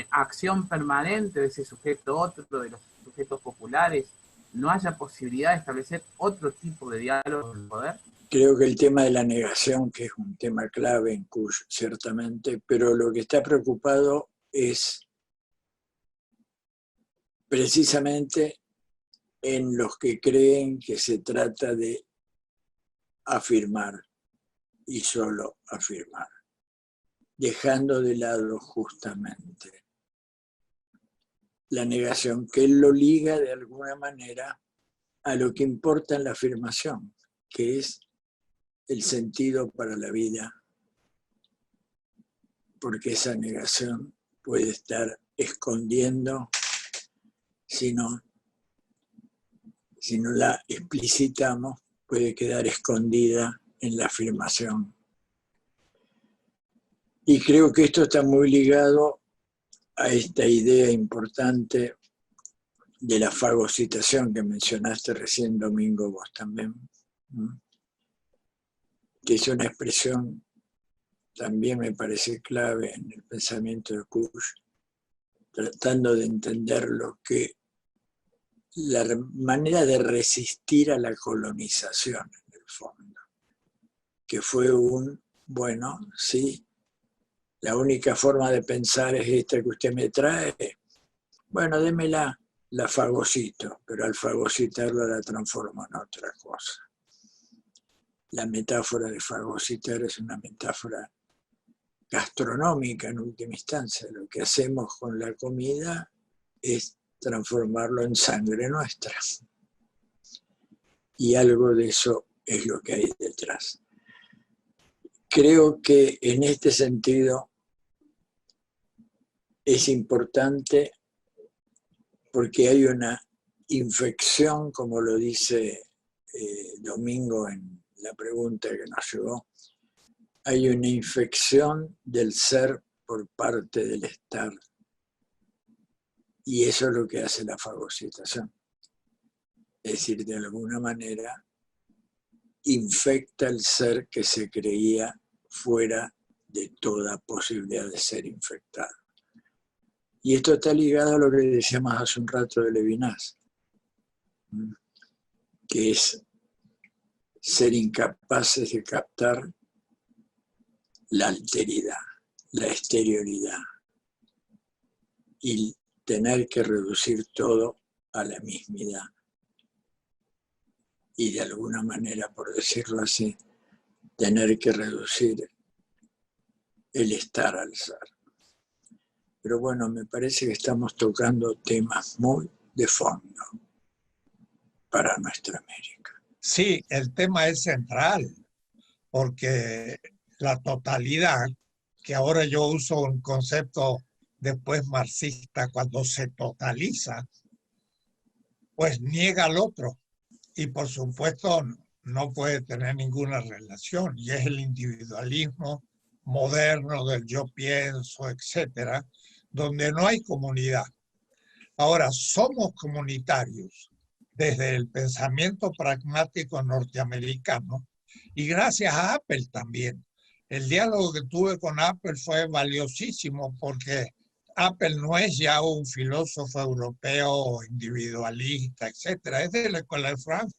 acción permanente de ese sujeto otro, de los sujetos populares? ¿No haya posibilidad de establecer otro tipo de diálogo del poder? Creo que el tema de la negación, que es un tema clave en Kusch, ciertamente, pero lo que está preocupado es precisamente en los que creen que se trata de afirmar y solo afirmar, dejando de lado justamente la negación, que él lo liga de alguna manera a lo que importa en la afirmación, que es el sentido para la vida, porque esa negación puede estar escondiendo, si no la explicitamos, puede quedar escondida en la afirmación. Y creo que esto está muy ligado a esta idea importante de la fagocitación que mencionaste recién, Domingo, vos también, que es una expresión también me parece clave en el pensamiento de Kusch, tratando de entender lo que la manera de resistir a la colonización, en el fondo, que fue bueno, sí, la única forma de pensar es esta que usted me trae, bueno, démela, la fagocito, pero al fagocitarla la transformo en otra cosa. La metáfora de fagocitar es una metáfora gastronómica en última instancia. Lo que hacemos con la comida es transformarlo en sangre nuestra. Y algo de eso es lo que hay detrás. Creo que en este sentido es importante porque hay una infección, como lo dice Domingo en la pregunta que nos llegó, hay una infección del ser por parte del estar. Y eso es lo que hace la fagocitación. Es decir, de alguna manera, infecta el ser que se creía fuera de toda posibilidad de ser infectado. Y esto está ligado a lo que decíamos hace un rato de Levinas, que es ser incapaces de captar la alteridad, la exterioridad, y tener que reducir todo a la mismidad. Y de alguna manera, por decirlo así, tener que reducir el estar al ser. Pero bueno, me parece que estamos tocando temas muy de fondo para nuestra América. Sí, el tema es central, porque la totalidad, que ahora yo uso un concepto después marxista, cuando se totaliza, pues niega al otro y por supuesto no puede tener ninguna relación, y es el individualismo moderno del yo pienso, etcétera, donde no hay comunidad. Ahora, somos comunitarios desde el pensamiento pragmático norteamericano y gracias a Apple también. El diálogo que tuve con Apple fue valiosísimo porque Apple no es ya un filósofo europeo individualista, etcétera, es de la Escuela de Frankfurt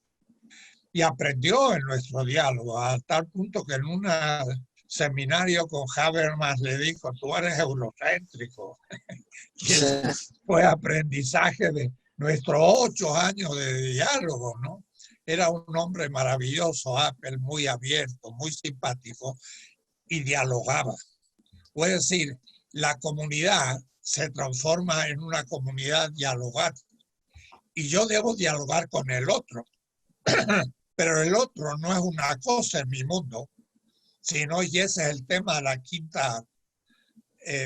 y aprendió en nuestro diálogo a tal punto que en un seminario con Habermas le dijo: tú eres eurocéntrico. Y fue aprendizaje de nuestros 8 años de diálogo, ¿no? Era un hombre maravilloso, Apple, muy abierto, muy simpático, y dialogaba. Puede decir, la comunidad se transforma en una comunidad dialogante, y yo debo dialogar con el otro, pero el otro no es una cosa en mi mundo, sino, y ese es el tema de la quinta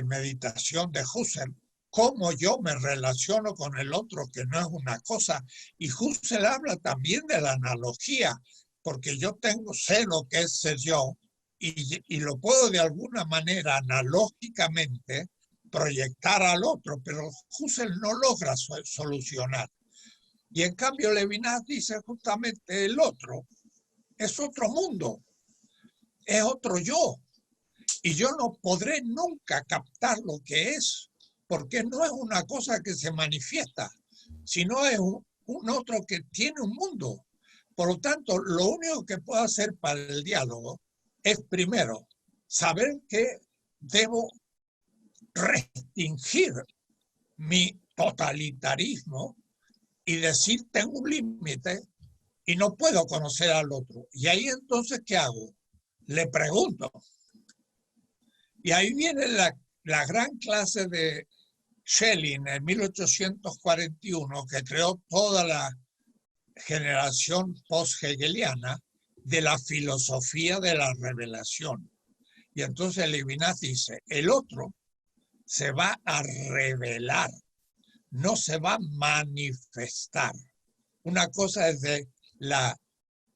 meditación de Husserl, cómo yo me relaciono con el otro, que no es una cosa. Y Husserl habla también de la analogía, porque yo sé lo que es ser yo y lo puedo de alguna manera analógicamente proyectar al otro, pero Husserl no logra solucionar. Y en cambio Levinas dice justamente el otro es otro mundo, es otro yo. Y yo no podré nunca captar lo que es, porque no es una cosa que se manifiesta, sino es un otro que tiene un mundo. Por lo tanto, lo único que puedo hacer para el diálogo es, primero, saber que debo restringir mi totalitarismo y decir, tengo un límite y no puedo conocer al otro. Y ahí entonces, ¿qué hago? Le pregunto. Y ahí viene la gran clase de Schelling en 1841, que creó toda la generación post-hegeliana de la filosofía de la revelación. Y entonces Levinas dice, el otro se va a revelar, no se va a manifestar. Una cosa es el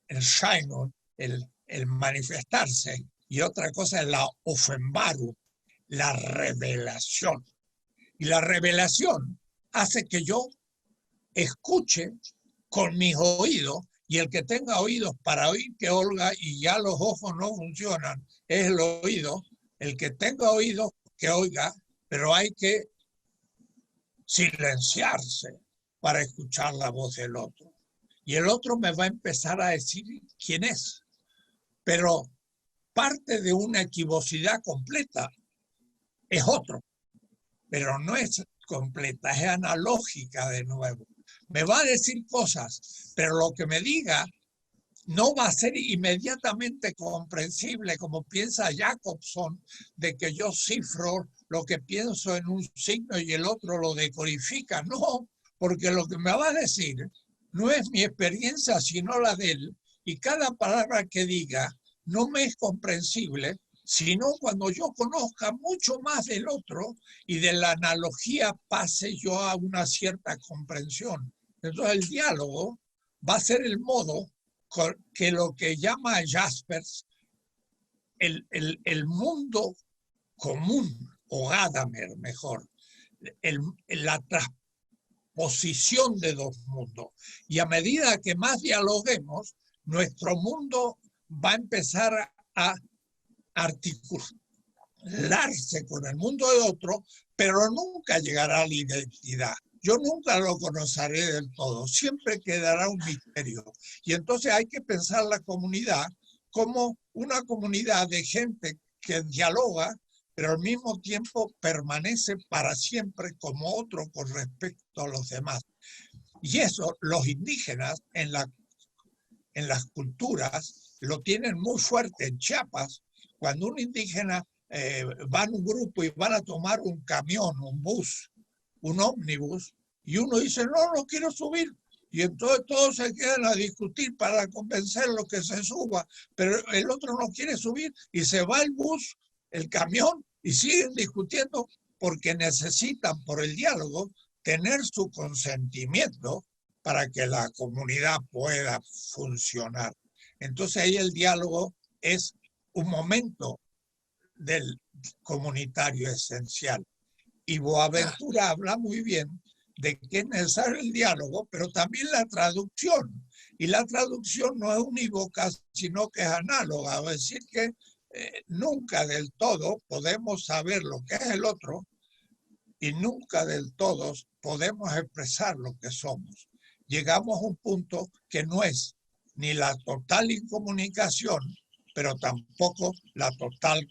Erscheinung, el manifestarse, y otra cosa es la Offenbarung, la revelación. Y la revelación hace que yo escuche con mis oídos Y el que tenga oídos para oír que oiga, y ya los ojos no funcionan, es el oído. El que tenga oídos que oiga, pero hay que silenciarse para escuchar la voz del otro. Y el otro me va a empezar a decir quién es. Pero parte de una equivocidad completa es otro, pero no es completa, es analógica de nuevo. Me va a decir cosas, pero lo que me diga no va a ser inmediatamente comprensible, como piensa Jacobson, de que yo cifro lo que pienso en un signo y el otro lo decodifica. No, porque lo que me va a decir no es mi experiencia, sino la de él, y cada palabra que diga no me es comprensible, sino cuando yo conozca mucho más del otro y de la analogía pase yo a una cierta comprensión. Entonces el diálogo va a ser el modo que lo que llama Jaspers el mundo común, o Gadamer mejor, la transposición de dos mundos. Y a medida que más dialoguemos, nuestro mundo va a empezar a articularse con el mundo de otro, pero nunca llegará a la identidad. Yo nunca lo conoceré del todo, siempre quedará un misterio. Y entonces hay que pensar la comunidad como una comunidad de gente que dialoga, pero al mismo tiempo permanece para siempre como otro con respecto a los demás. Y eso los indígenas en las culturas lo tienen muy fuerte. En Chiapas, cuando un indígena va en un grupo y van a tomar un camión, un bus, un ómnibus, y uno dice, no quiero subir. Y entonces todos se quedan a discutir para convencerlo que se suba, pero el otro no quiere subir y se va el bus, el camión, y siguen discutiendo porque necesitan, por el diálogo, tener su consentimiento para que la comunidad pueda funcionar. Entonces ahí el diálogo es un momento del comunitario esencial. Y Boaventura habla muy bien de que es necesario el diálogo, pero también la traducción. Y la traducción no es unívoca, sino que es análoga. Es decir, que nunca del todo podemos saber lo que es el otro y nunca del todo podemos expresar lo que somos. Llegamos a un punto que no es ni la total incomunicación, pero tampoco la total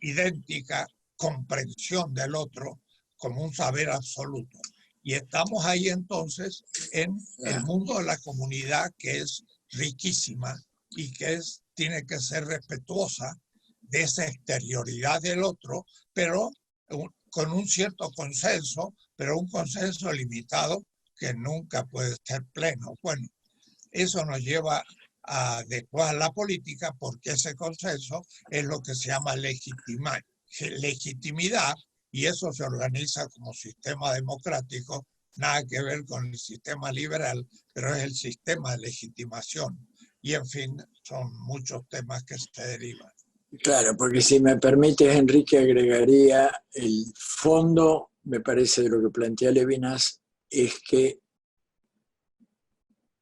idéntica comprensión del otro como un saber absoluto. Y estamos ahí entonces en el mundo de la comunidad, que es riquísima y que tiene que ser respetuosa de esa exterioridad del otro, pero con un cierto consenso, pero un consenso limitado que nunca puede ser pleno. Bueno, eso nos lleva a después a la política, porque ese consenso es lo que se llama legitimidad, y eso se organiza como sistema democrático, nada que ver con el sistema liberal, pero es el sistema de legitimación. Y en fin, son muchos temas que se derivan. Claro, porque si me permites, Enrique, agregaría el fondo, me parece, de lo que plantea Levinas, es que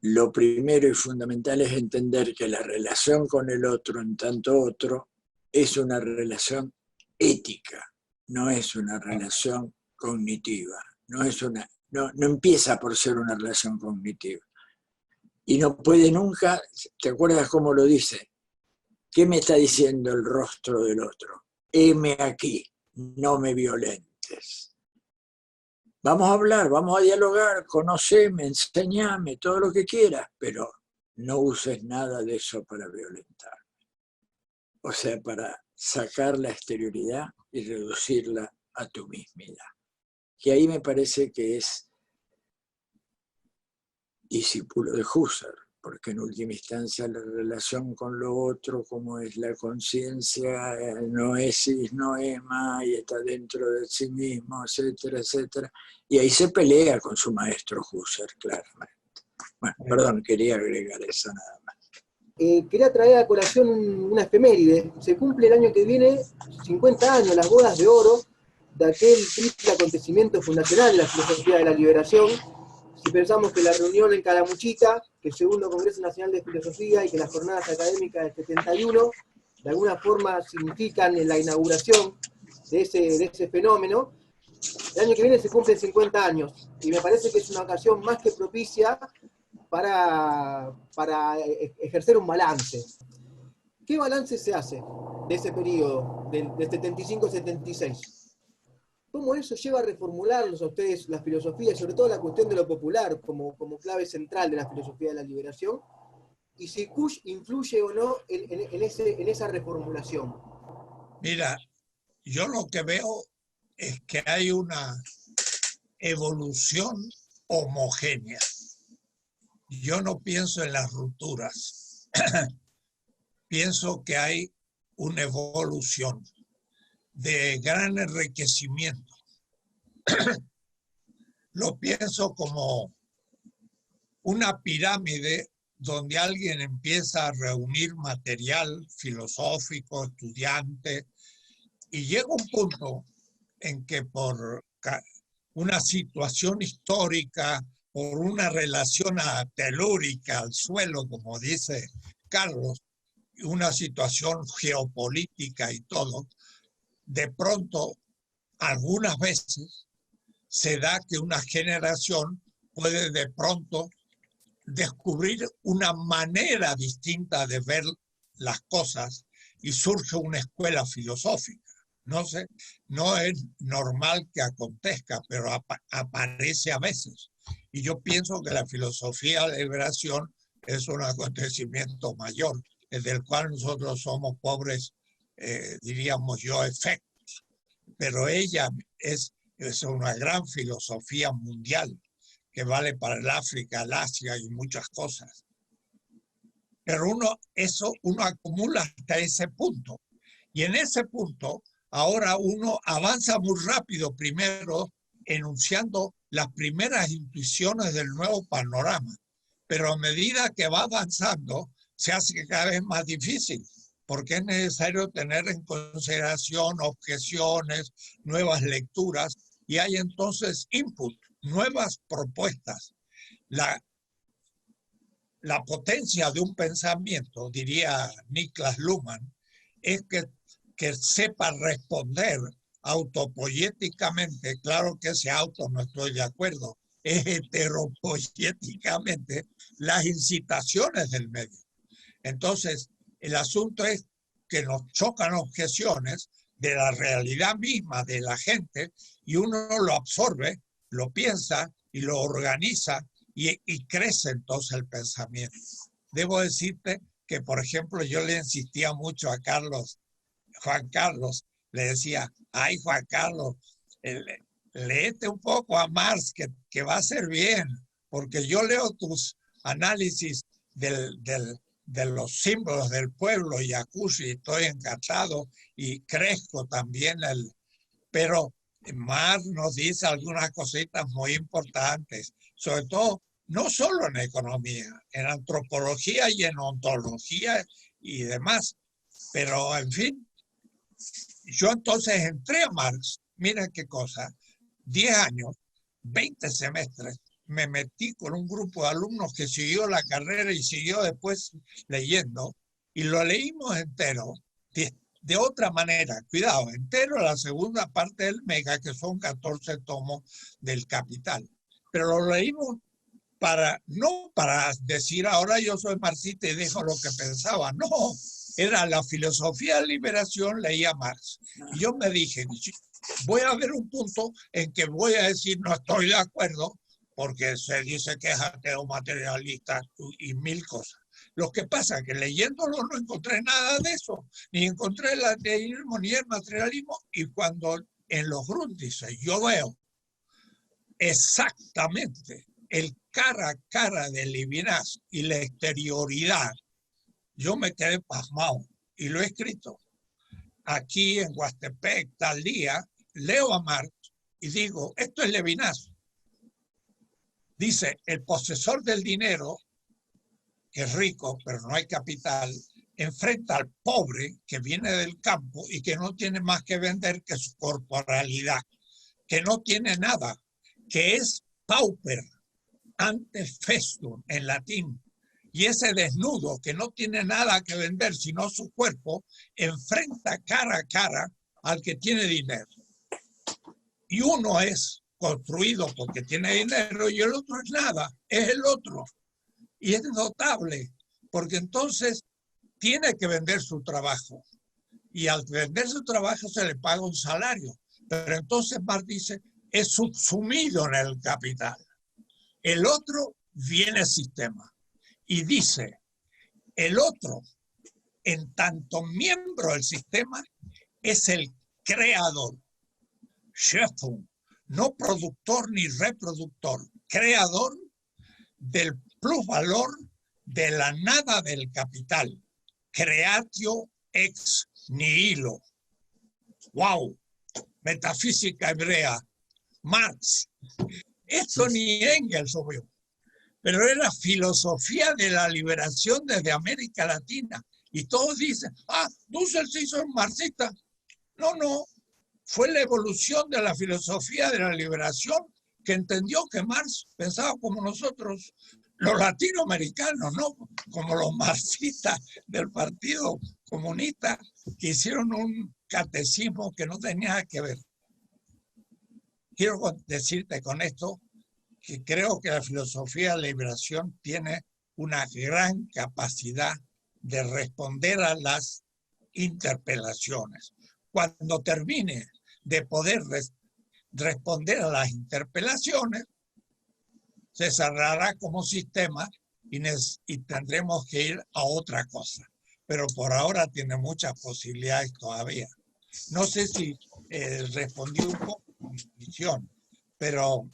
lo primero y fundamental es entender que la relación con el otro, en tanto otro, es una relación ética, no es una relación cognitiva, no empieza por ser una relación cognitiva. Y no puede nunca, ¿te acuerdas cómo lo dice? ¿Qué me está diciendo el rostro del otro? Heme aquí, no me violentes. Vamos a hablar, vamos a dialogar, conoceme, enséñame, todo lo que quieras, pero no uses nada de eso para violentarme. O sea, para sacar la exterioridad y reducirla a tu mismidad. Que ahí me parece que es discípulo de Husserl, porque en última instancia la relación con lo otro, como es la conciencia, no es noema y está dentro de sí mismo, etcétera, etcétera. Y ahí se pelea con su maestro Husserl, claramente. Bueno, perdón, quería agregar eso nada más. Quería traer a colación una efeméride. Se cumple el año que viene 50 años, las bodas de oro, de aquel triple acontecimiento fundacional de la filosofía de la liberación, si pensamos que la reunión en Calamuchita, que el segundo Congreso Nacional de Filosofía y que las jornadas académicas del 71, de alguna forma significan la inauguración de ese fenómeno, el año que viene se cumplen 50 años, y me parece que es una ocasión más que propicia para ejercer un balance. ¿Qué balance se hace de ese periodo, del 75-76? ¿Cómo eso lleva a reformularlos a ustedes la filosofía, sobre todo la cuestión de lo popular, como clave central de la filosofía de la liberación? Y si Kusch influye o no en esa reformulación. Mira, yo lo que veo es que hay una evolución homogénea. Yo no pienso en las rupturas. Pienso que hay una evolución de gran enriquecimiento. Lo pienso como una pirámide donde alguien empieza a reunir material filosófico, estudiante, y llega un punto en que por una situación histórica, por una relación telúrica al suelo, como dice Carlos, una situación geopolítica y todo, de pronto, algunas veces, se da que una generación puede de pronto descubrir una manera distinta de ver las cosas y surge una escuela filosófica. No sé, no es normal que acontezca, pero aparece a veces. Y yo pienso que la filosofía de la liberación es un acontecimiento mayor, del cual nosotros somos pobres, diríamos yo, efectos. Pero ella es una gran filosofía mundial que vale para el África, el Asia y muchas cosas. Pero uno acumula hasta ese punto. Y en ese punto, ahora uno avanza muy rápido, primero enunciando las primeras intuiciones del nuevo panorama. Pero a medida que va avanzando, se hace cada vez más difícil, porque es necesario tener en consideración objeciones, nuevas lecturas, y hay entonces input, nuevas propuestas. La potencia de un pensamiento, diría Niklas Luhmann, es que sepa responder autopoéticamente. Claro que ese auto no estoy de acuerdo, es heteropoéticamente las incitaciones del medio. Entonces, el asunto es que nos chocan objeciones de la realidad misma de la gente y uno lo absorbe, lo piensa y lo organiza y crece entonces el pensamiento. Debo decirte que, por ejemplo, yo le insistía mucho a Juan Carlos, le decía, ay Juan Carlos, léete un poco a Marx que va a ser bien, porque yo leo tus análisis de los símbolos del pueblo y Yakushi, estoy encantado y crezco también. Pero Marx nos dice algunas cositas muy importantes, sobre todo, no solo en economía, en antropología y en ontología y demás. Pero, en fin, yo entonces entré a Marx, miren qué cosa, 10 años, 20 semestres, me metí con un grupo de alumnos que siguió la carrera y siguió después leyendo, y lo leímos entero, de otra manera, cuidado, entero la segunda parte del Mega, que son 14 tomos del Capital, pero lo leímos no para decir ahora yo soy marxista y dejo lo que pensaba, no, era la filosofía de liberación, leía Marx, y yo me dije, voy a ver un punto en que voy a decir no estoy de acuerdo, porque se dice que es ateo materialista y mil cosas. Lo que pasa es que leyéndolo no encontré nada de eso, ni encontré el ateísmo ni el materialismo, y cuando en los Grundrisse yo veo exactamente el cara a cara de Levinas y la exterioridad, yo me quedé pasmado y lo he escrito. Aquí en Huastepec, tal día, leo a Marx y digo, esto es Levinas. Dice, el posesor del dinero, que es rico, pero no hay capital, enfrenta al pobre que viene del campo y que no tiene más que vender que su corporalidad, que no tiene nada, que es pauper, ante festum en latín. Y ese desnudo que no tiene nada que vender sino su cuerpo, enfrenta cara a cara al que tiene dinero. Y uno es construido porque tiene dinero y el otro es nada, es el otro. Y es notable, porque entonces tiene que vender su trabajo. Y al vender su trabajo se le paga un salario. Pero entonces Marx dice, es subsumido en el capital. El otro viene al sistema. Y dice, el otro, en tanto miembro del sistema, es el creador. Schöpfung, no productor ni reproductor, creador del plusvalor de la nada del capital. Creatio ex nihilo. ¡Wow! Metafísica hebrea. Marx. Esto ni Engels lo vio. Pero es la filosofía de la liberación desde América Latina. Y todos dicen, Dussel se hizo un marxista. No, no. Fue la evolución de la filosofía de la liberación que entendió que Marx pensaba como nosotros, los latinoamericanos, no como los marxistas del Partido Comunista, que hicieron un catecismo que no tenía nada que ver. Quiero decirte con esto que creo que la filosofía de la liberación tiene una gran capacidad de responder a las interpelaciones. Cuando termine de poder responder a las interpelaciones, se cerrará como sistema y tendremos que ir a otra cosa. Pero por ahora tiene muchas posibilidades todavía. No sé si respondí un poco a mi visión, pero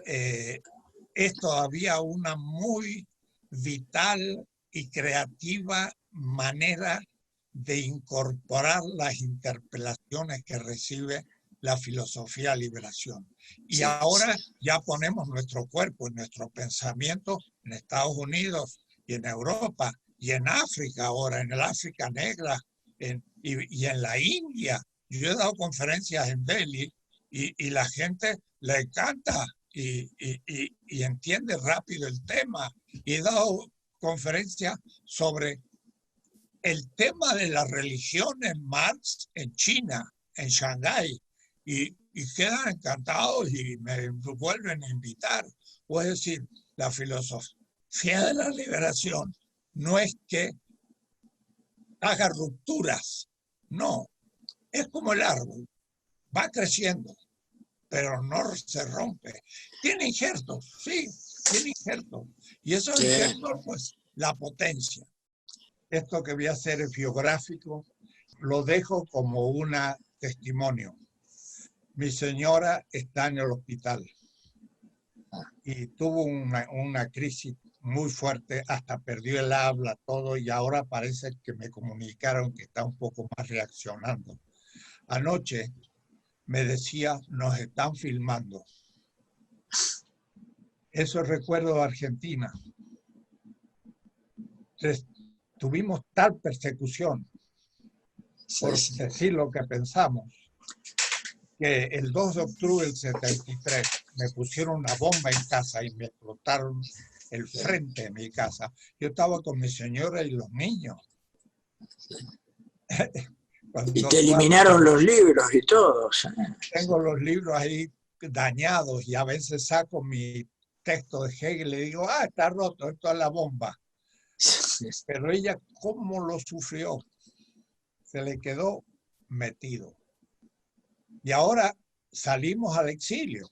es todavía una muy vital y creativa manera de incorporar las interpelaciones que recibe la filosofía de liberación. Y sí, ahora ya ponemos nuestro cuerpo y nuestro pensamiento en Estados Unidos y en Europa y en África ahora, en el África negra y en la India. Yo he dado conferencias en Delhi y la gente le encanta y entiende rápido el tema. Y he dado conferencias sobre el tema de la religión en Marx en China, en Shanghái, y quedan encantados y me vuelven a invitar. O es decir, la filosofía de la liberación no es que haga rupturas, no, es como el árbol, va creciendo, pero no se rompe. Tiene injertos, sí, tiene injertos, y esos injertos, pues, la potencia. Esto que voy a hacer es biográfico, lo dejo como un testimonio. Mi señora está en el hospital y tuvo una crisis muy fuerte, hasta perdió el habla, todo, y ahora parece que me comunicaron que está un poco más reaccionando. Anoche me decía, nos están filmando. Eso recuerdo de Argentina. Tuvimos tal persecución por decir lo que pensamos, que el 2 de octubre del 73 me pusieron una bomba en casa y me explotaron el frente de mi casa. Yo estaba con mi señora y los niños. Y te eliminaron los libros y todo. Tengo los libros ahí dañados y a veces saco mi texto de Hegel y le digo, está roto, esto es la bomba. Pero ella, ¿cómo lo sufrió? Se le quedó metido. Y ahora salimos al exilio.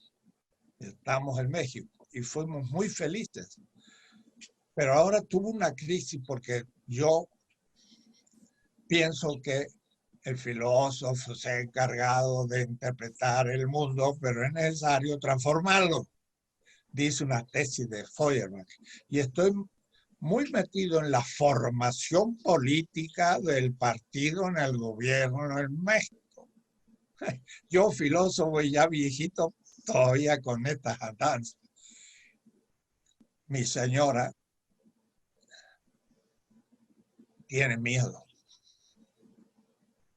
Estamos en México y fuimos muy felices. Pero ahora tuvo una crisis porque yo pienso que el filósofo se ha encargado de interpretar el mundo, pero es necesario transformarlo. Dice una tesis de Feuerbach. Y estoy muy metido en la formación política del partido en el gobierno en México. Yo, filósofo y ya viejito, todavía con estas andanzas. Mi señora tiene miedo,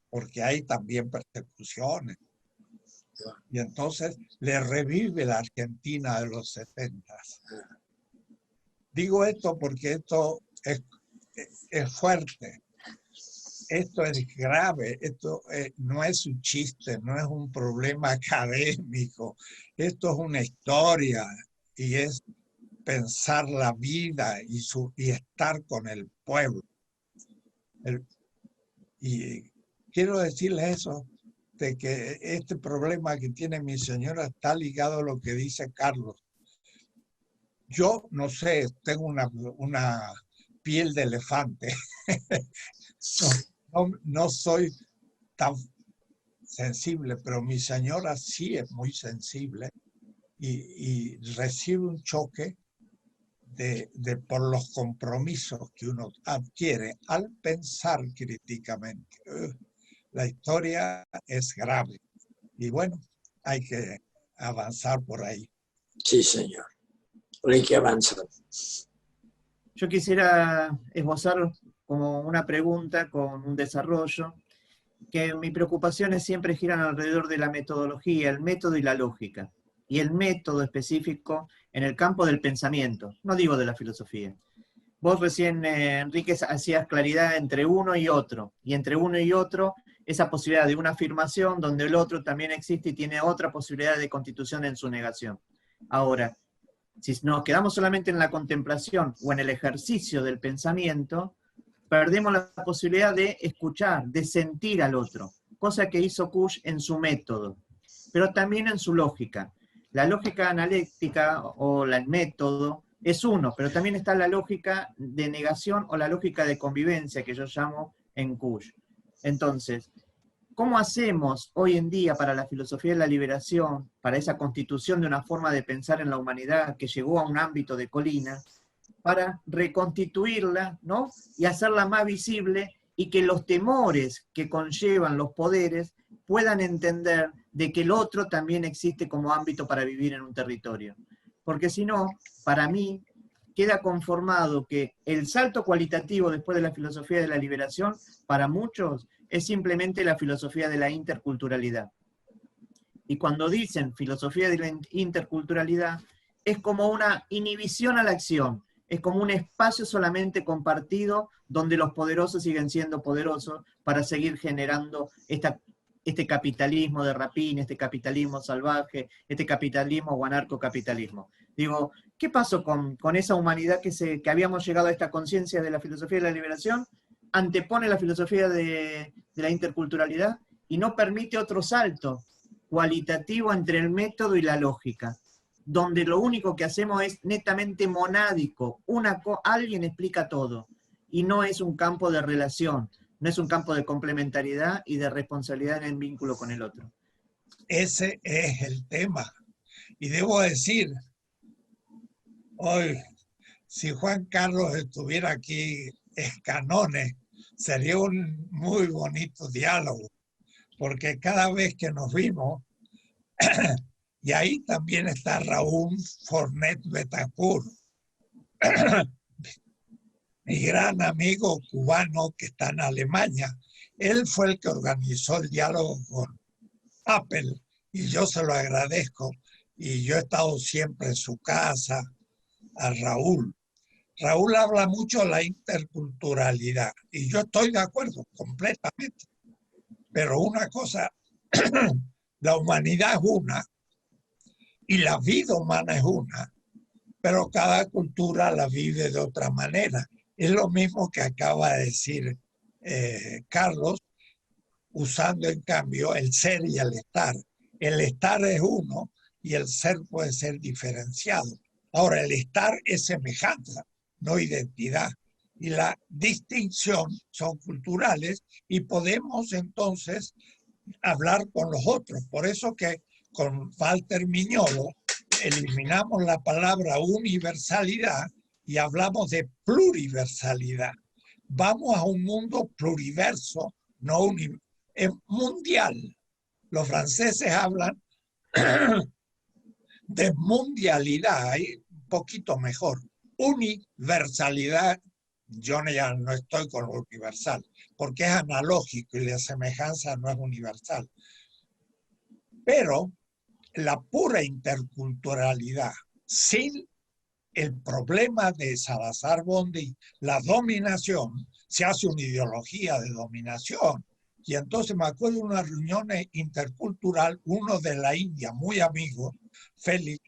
porque hay también persecuciones. Y entonces le revive la Argentina de los 70. Digo esto porque esto es fuerte. Esto es grave, esto no es un chiste, no es un problema académico, esto es una historia y es pensar la vida y estar con el pueblo. Y quiero decirles eso, de que este problema que tiene mi señora está ligado a lo que dice Carlos. Yo no sé, tengo una piel de elefante. No soy tan sensible, pero mi señora sí es muy sensible y recibe un choque por los compromisos que uno adquiere al pensar críticamente. La historia es grave y bueno, hay que avanzar por ahí. Sí, señor. Hay que avanzar. Yo quisiera esbozar como una pregunta con un desarrollo, que mis preocupaciones siempre giran alrededor de la metodología, el método y la lógica. Y el método específico en el campo del pensamiento, no digo de la filosofía. Vos recién, Enrique, hacías claridad entre uno y otro, y entre uno y otro, esa posibilidad de una afirmación donde el otro también existe y tiene otra posibilidad de constitución en su negación. Ahora, si nos quedamos solamente en la contemplación o en el ejercicio del pensamiento, perdemos la posibilidad de escuchar, de sentir al otro, cosa que hizo Kush en su método, pero también en su lógica. La lógica analítica o el método es uno, pero también está la lógica de negación o la lógica de convivencia que yo llamo en Kush. Entonces, ¿cómo hacemos hoy en día para la filosofía de la liberación, para esa constitución de una forma de pensar en la humanidad que llegó a un ámbito de colina, para reconstituirla, ¿no? Y hacerla más visible y que los temores que conllevan los poderes puedan entender de que el otro también existe como ámbito para vivir en un territorio? Porque si no, para mí, queda conformado que el salto cualitativo después de la filosofía de la liberación, para muchos, es simplemente la filosofía de la interculturalidad. Y cuando dicen filosofía de la interculturalidad, es como una inhibición a la acción, es como un espacio solamente compartido donde los poderosos siguen siendo poderosos para seguir generando este capitalismo de rapina, este capitalismo salvaje, este capitalismo o anarcocapitalismo. Digo, ¿qué pasó con esa humanidad que habíamos llegado a esta conciencia de la filosofía de la liberación? Antepone la filosofía de la interculturalidad y no permite otro salto cualitativo entre el método y la lógica, donde lo único que hacemos es netamente monádico, alguien explica todo, y no es un campo de relación, no es un campo de complementariedad y de responsabilidad en el vínculo con el otro. Ese es el tema. Y debo decir, hoy, si Juan Carlos estuviera aquí, Escanones, sería un muy bonito diálogo, porque cada vez que nos vimos, y ahí también está Raúl Fornet Betancourt, mi gran amigo cubano que está en Alemania. Él fue el que organizó el diálogo con Apple y yo se lo agradezco. Y yo he estado siempre en su casa, a Raúl. Raúl habla mucho de la interculturalidad y yo estoy de acuerdo completamente. Pero una cosa, la humanidad es una y la vida humana es una, pero cada cultura la vive de otra manera. Es lo mismo que acaba de decir Carlos, usando en cambio el ser y el estar. El estar es uno y el ser puede ser diferenciado. Ahora, el estar es semejanza, no identidad. Y la distinción son culturales y podemos entonces hablar con los otros. Por eso que con Walter Miñolo eliminamos la palabra universalidad y hablamos de pluriversalidad. Vamos a un mundo pluriverso, no mundial. Los franceses hablan de mundialidad, un poquito mejor. Universalidad, yo ya no estoy con lo universal, porque es analógico y la semejanza no es universal. Pero la pura interculturalidad, sin el problema de Salazar-Bondi, la dominación, se hace una ideología de dominación. Y entonces me acuerdo de una reunión intercultural, uno de la India, muy amigo, Félix,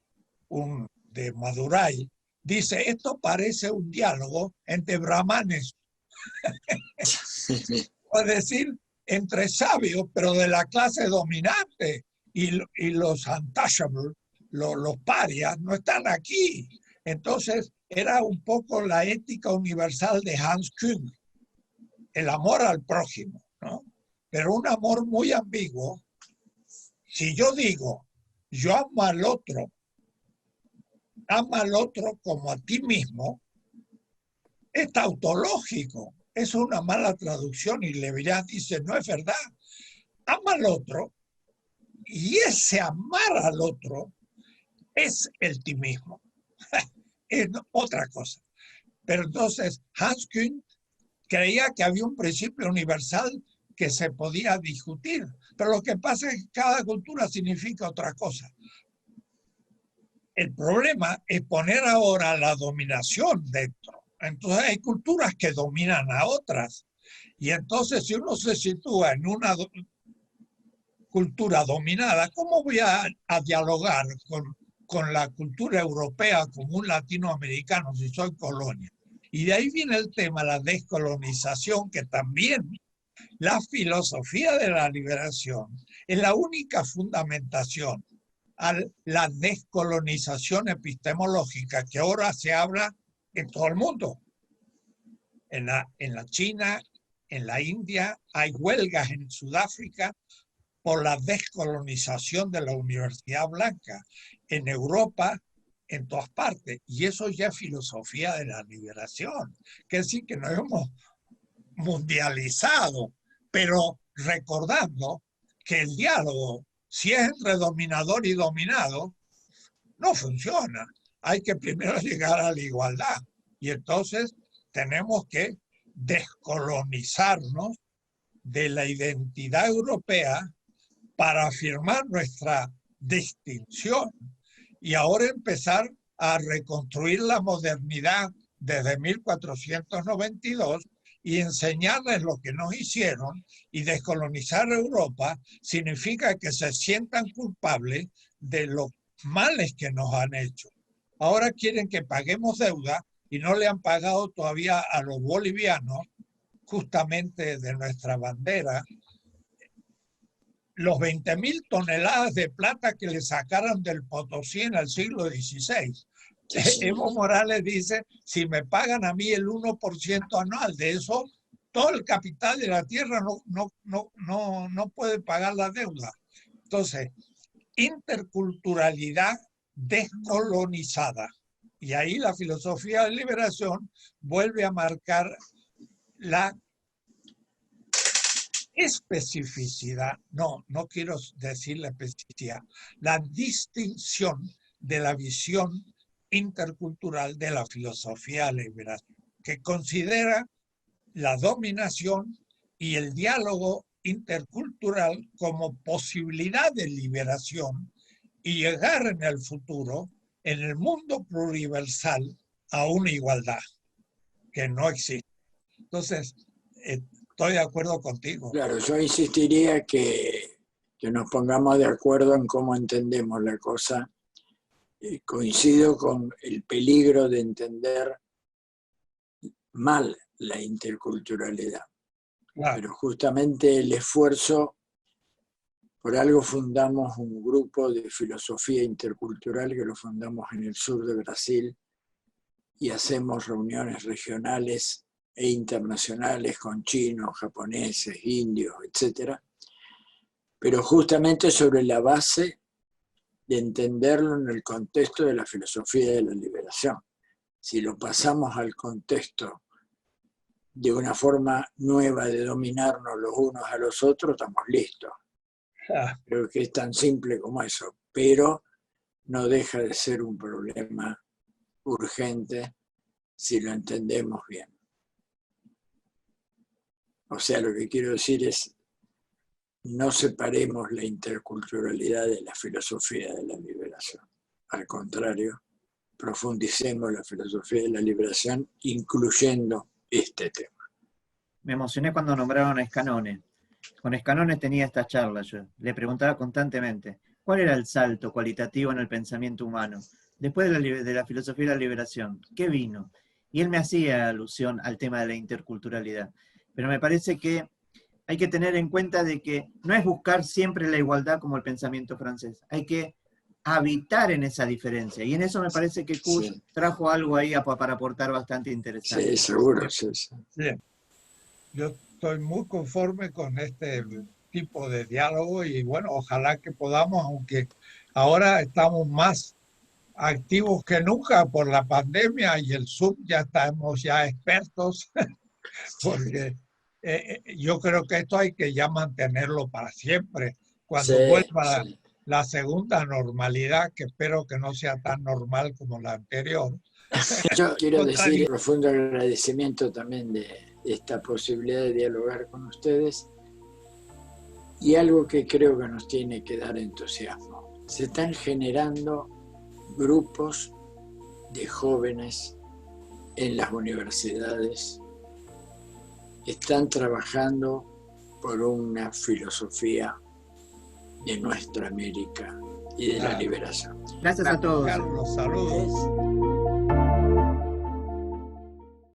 de Madurai, dice, esto parece un diálogo entre brahmanes, es decir, entre sabios, pero de la clase dominante, y los untouchables, los parias, no están aquí. Entonces, era un poco la ética universal de Hans Küng, el amor al prójimo, ¿no? Pero un amor muy ambiguo. Si yo digo, yo amo al otro, ama al otro como a ti mismo, es tautológico. Es una mala traducción y Levinas dice, no es verdad. Ama al otro y ese amar al otro es el ti mismo. Es otra cosa. Pero entonces Hans Küng creía que había un principio universal que se podía discutir. Pero lo que pasa es que cada cultura significa otra cosa. El problema es poner ahora la dominación dentro. Entonces hay culturas que dominan a otras. Y entonces si uno se sitúa en una cultura dominada, ¿cómo voy a dialogar con la cultura europea como un latinoamericano si soy colonia? Y de ahí viene el tema, la descolonización, que también la filosofía de la liberación es la única fundamentación a la descolonización epistemológica que ahora se habla en todo el mundo. En la China, en la India, hay huelgas en Sudáfrica por la descolonización de la Universidad Blanca. En Europa, en todas partes. Y eso ya es filosofía de la liberación. Que sí que nos hemos mundializado, pero recordando que el diálogo, si es entre dominador y dominado, no funciona. Hay que primero llegar a la igualdad. Y entonces tenemos que descolonizarnos de la identidad europea para afirmar nuestra distinción y ahora empezar a reconstruir la modernidad desde 1492 y enseñarles lo que nos hicieron. Y descolonizar Europa significa que se sientan culpables de los males que nos han hecho. Ahora quieren que paguemos deuda y no le han pagado todavía a los bolivianos, justamente de nuestra bandera, los 20.000 toneladas de plata que le sacaron del Potosí en el siglo XVI. Evo Morales dice, si me pagan a mí el 1% anual de eso, todo el capital de la tierra no puede pagar la deuda. Entonces, interculturalidad descolonizada. Y ahí la filosofía de liberación vuelve a marcar la especificidad, no quiero decir la especificidad, la distinción de la visión intercultural de la filosofía de la liberación, que considera la dominación y el diálogo intercultural como posibilidad de liberación y llegar en el futuro, en el mundo pluriversal, a una igualdad que no existe. Entonces, estoy de acuerdo contigo. Claro, yo insistiría que nos pongamos de acuerdo en cómo entendemos la cosa. Coincido con el peligro de entender mal la interculturalidad. Claro. Pero justamente el esfuerzo, por algo fundamos un grupo de filosofía intercultural que lo fundamos en el sur de Brasil y hacemos reuniones regionales e internacionales con chinos, japoneses, indios, etc. Pero justamente sobre la base de entenderlo en el contexto de la filosofía de la liberación. Si lo pasamos al contexto de una forma nueva de dominarnos los unos a los otros, estamos listos. Creo que es tan simple como eso, pero no deja de ser un problema urgente si lo entendemos bien. O sea, lo que quiero decir es, no separemos la interculturalidad de la filosofía de la liberación. Al contrario, profundicemos la filosofía de la liberación, incluyendo este tema. Me emocioné cuando nombraron a Scanone. Con Scanone tenía esta charla yo. Le preguntaba constantemente, ¿cuál era el salto cualitativo en el pensamiento humano? Después de la filosofía de la liberación, ¿qué vino? Y él me hacía alusión al tema de la interculturalidad. Pero me parece que hay que tener en cuenta de que no es buscar siempre la igualdad como el pensamiento francés. Hay que habitar en esa diferencia. Y en eso me parece que Kusch trajo algo ahí para aportar bastante interesante. Sí, seguro, sí. Bien. Yo estoy muy conforme con este tipo de diálogo y bueno, ojalá que podamos, aunque ahora estamos más activos que nunca por la pandemia y el Zoom ya estamos ya expertos, porque yo creo que esto hay que ya mantenerlo para siempre. Cuando vuelva la segunda normalidad, que espero que no sea tan normal como la anterior. Yo quiero decir profundo agradecimiento también de esta posibilidad de dialogar con ustedes y algo que creo que nos tiene que dar entusiasmo. Se están generando grupos de jóvenes en las universidades, están trabajando por una filosofía de nuestra América y de la liberación. Gracias a todos. Carlos, saludos.